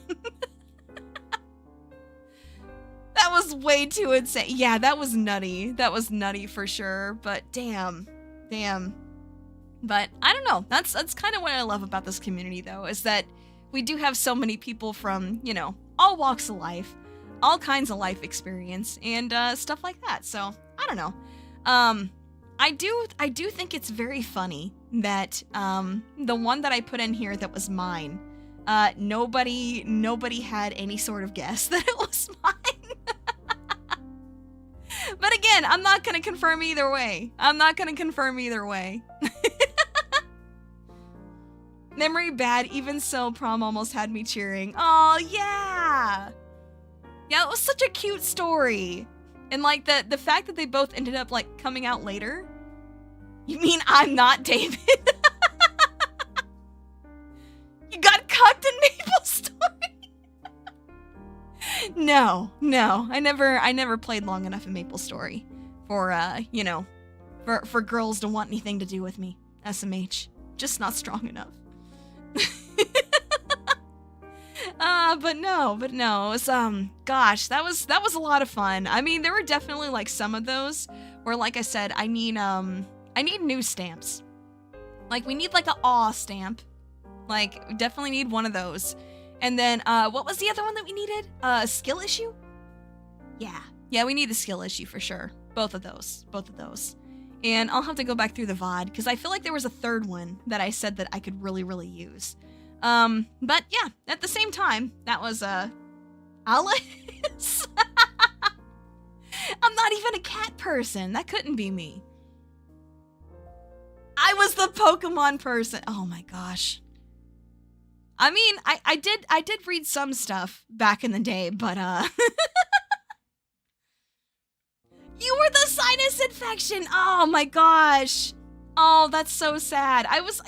That was way too insane. Yeah, that was nutty. That was nutty for sure. But damn. But I don't know. That's kind of what I love about this community, though, is that we do have so many people from, you know, all walks of life, all kinds of life experience, and stuff like that. So I don't know. I do think it's very funny that the one that I put in here that was mine, nobody had any sort of guess that it was mine. But again, I'm not gonna confirm either way. Memory bad, even so, prom almost had me cheering. Oh yeah! Yeah, it was such a cute story. And like the fact that they both ended up like coming out later. You mean I'm not David? You got cucked in Maple Story? No. I never played long enough in Maple Story for you know, for girls to want anything to do with me. SMH. Just not strong enough. But no, it was, gosh, that was a lot of fun. I mean, there were definitely like some of those where, like I said, I need new stamps. Like, we need like a aw stamp. Like, we definitely need one of those. And then, what was the other one that we needed? A skill issue? Yeah, we need the skill issue for sure. Both of those. And I'll have to go back through the VOD, because I feel like there was a third one that I said that I could really, really use. But yeah, at the same time, that was, Alice? I'm not even a cat person. That couldn't be me. I was the Pokemon person. Oh my gosh. I mean, I did read some stuff back in the day, but, you were the sinus infection! Oh my gosh! Oh, that's so sad. I was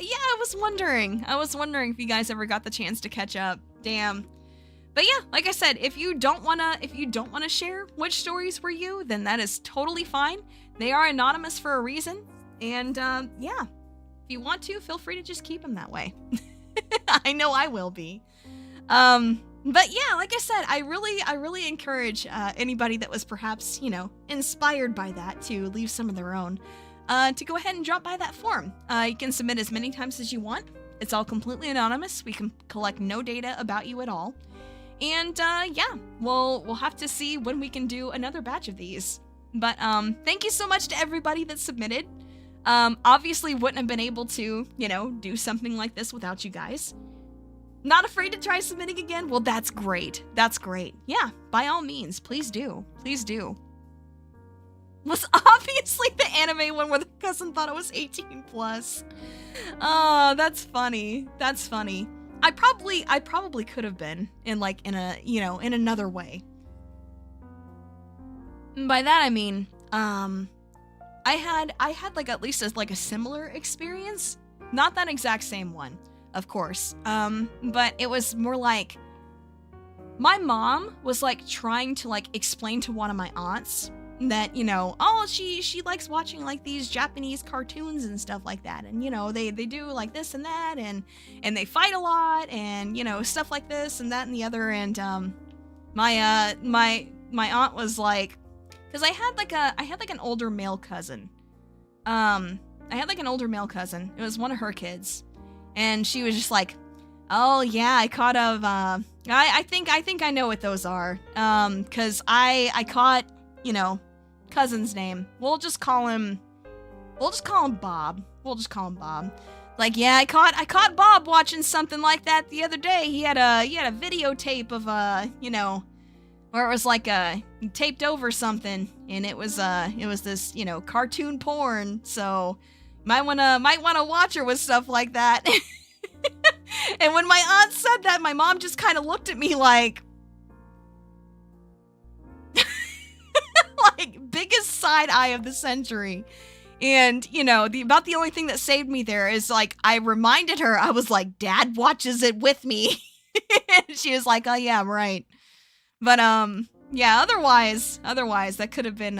wondering. If you guys ever got the chance to catch up. Damn. But yeah, like I said, if you don't wanna share which stories were you, then that is totally fine. They are anonymous for a reason. And, yeah. If you want to, feel free to just keep them that way. I know I will be. But yeah, like I said, I really encourage anybody that was perhaps, you know, inspired by that to leave some of their own, to go ahead and drop by that form. You can submit as many times as you want. It's all completely anonymous. We can collect no data about you at all. And yeah, we'll have to see when we can do another batch of these. But thank you so much to everybody that submitted. Obviously wouldn't have been able to, you know, do something like this without you guys. Not afraid to try submitting again? Well, that's great. Yeah, by all means, please do. Was obviously the anime one where the cousin thought it was 18 plus. Oh, that's funny. I probably could have been in a, you know, in another way. And by that I mean, I had like at least like a similar experience. Not that exact same one, of course. But it was more like my mom was like trying to like explain to one of my aunts that, you know, oh, she likes watching like these Japanese cartoons and stuff like that, and you know, they do like this and that, and they fight a lot, and you know, stuff like this and that and the other. And my aunt was like, because I had like an older male cousin. I had like an older male cousin. It was one of her kids, and she was just like, oh yeah, I caught I think I know what those are. Cause I caught, you know, cousin's name. We'll just call him Bob. Like, yeah, I caught Bob watching something like that the other day. He had a videotape of you know, where it was like taped over something, and it was this, you know, cartoon porn. So might wanna watch her with stuff like that. And when my aunt said that, my mom just kind of looked at me like, like biggest side eye of the century. And, you know, about the only thing that saved me there is like, I reminded her, I was like, Dad watches it with me. And she was like, oh yeah, right. But, yeah, otherwise, that could have been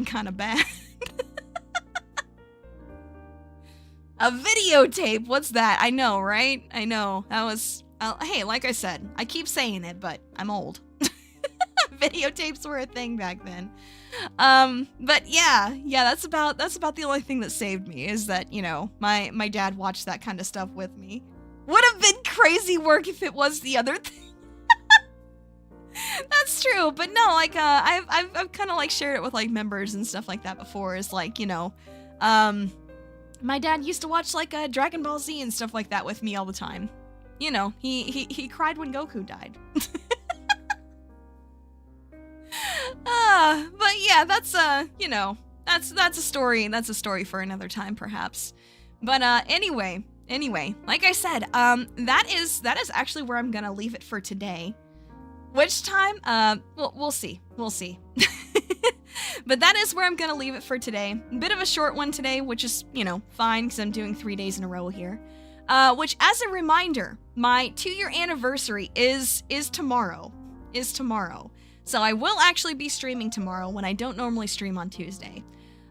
kind of bad. A videotape, what's that? I know, right? I know, that was, hey, like I said, I keep saying it, but I'm old. Videotapes were a thing back then. But yeah, that's about the only thing that saved me, is that, you know, my dad watched that kind of stuff with me. Would have been crazy work if it was the other thing. That's true, but no, like, I've kind of like shared it with like members and stuff like that before, is like, you know, my dad used to watch like Dragon Ball Z and stuff like that with me all the time. You know, he cried when Goku died. But yeah, that's you know, that's a story. That's a story for another time, perhaps. But anyway, like I said, that is actually where I'm gonna leave it for today. Which time? We'll see. But that is where I'm gonna leave it for today. A bit of a short one today, which is, you know, fine, because I'm doing 3 days in a row here. Which, as a reminder, my 2-year anniversary is tomorrow. So I will actually be streaming tomorrow when I don't normally stream on Tuesday.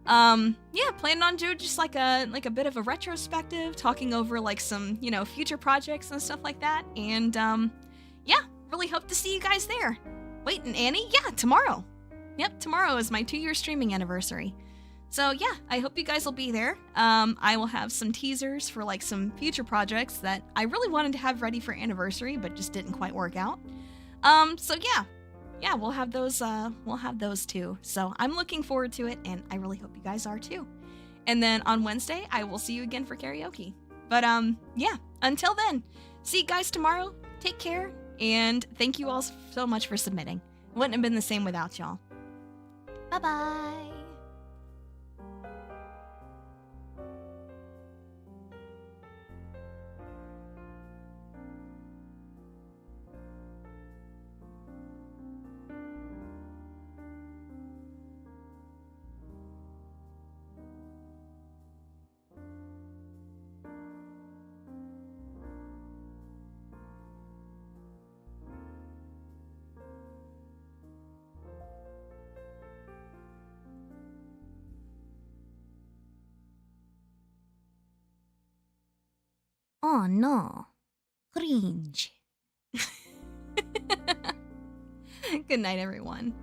Yeah, planning on doing just like a bit of a retrospective, talking over like some, you know, future projects and stuff like that. And yeah, really hope to see you guys there. Wait, and Annie? Yeah, tomorrow. Yep, tomorrow is my 2-year streaming anniversary. So yeah, I hope you guys will be there. I will have some teasers for like some future projects that I really wanted to have ready for anniversary, but just didn't quite work out. So yeah, we'll have those too. So I'm looking forward to it, and I really hope you guys are too. And then on Wednesday, I will see you again for karaoke. But yeah, until then, see you guys tomorrow. Take care, and thank you all so much for submitting. It wouldn't have been the same without y'all. Bye-bye. Oh no. Cringe. Good night, everyone.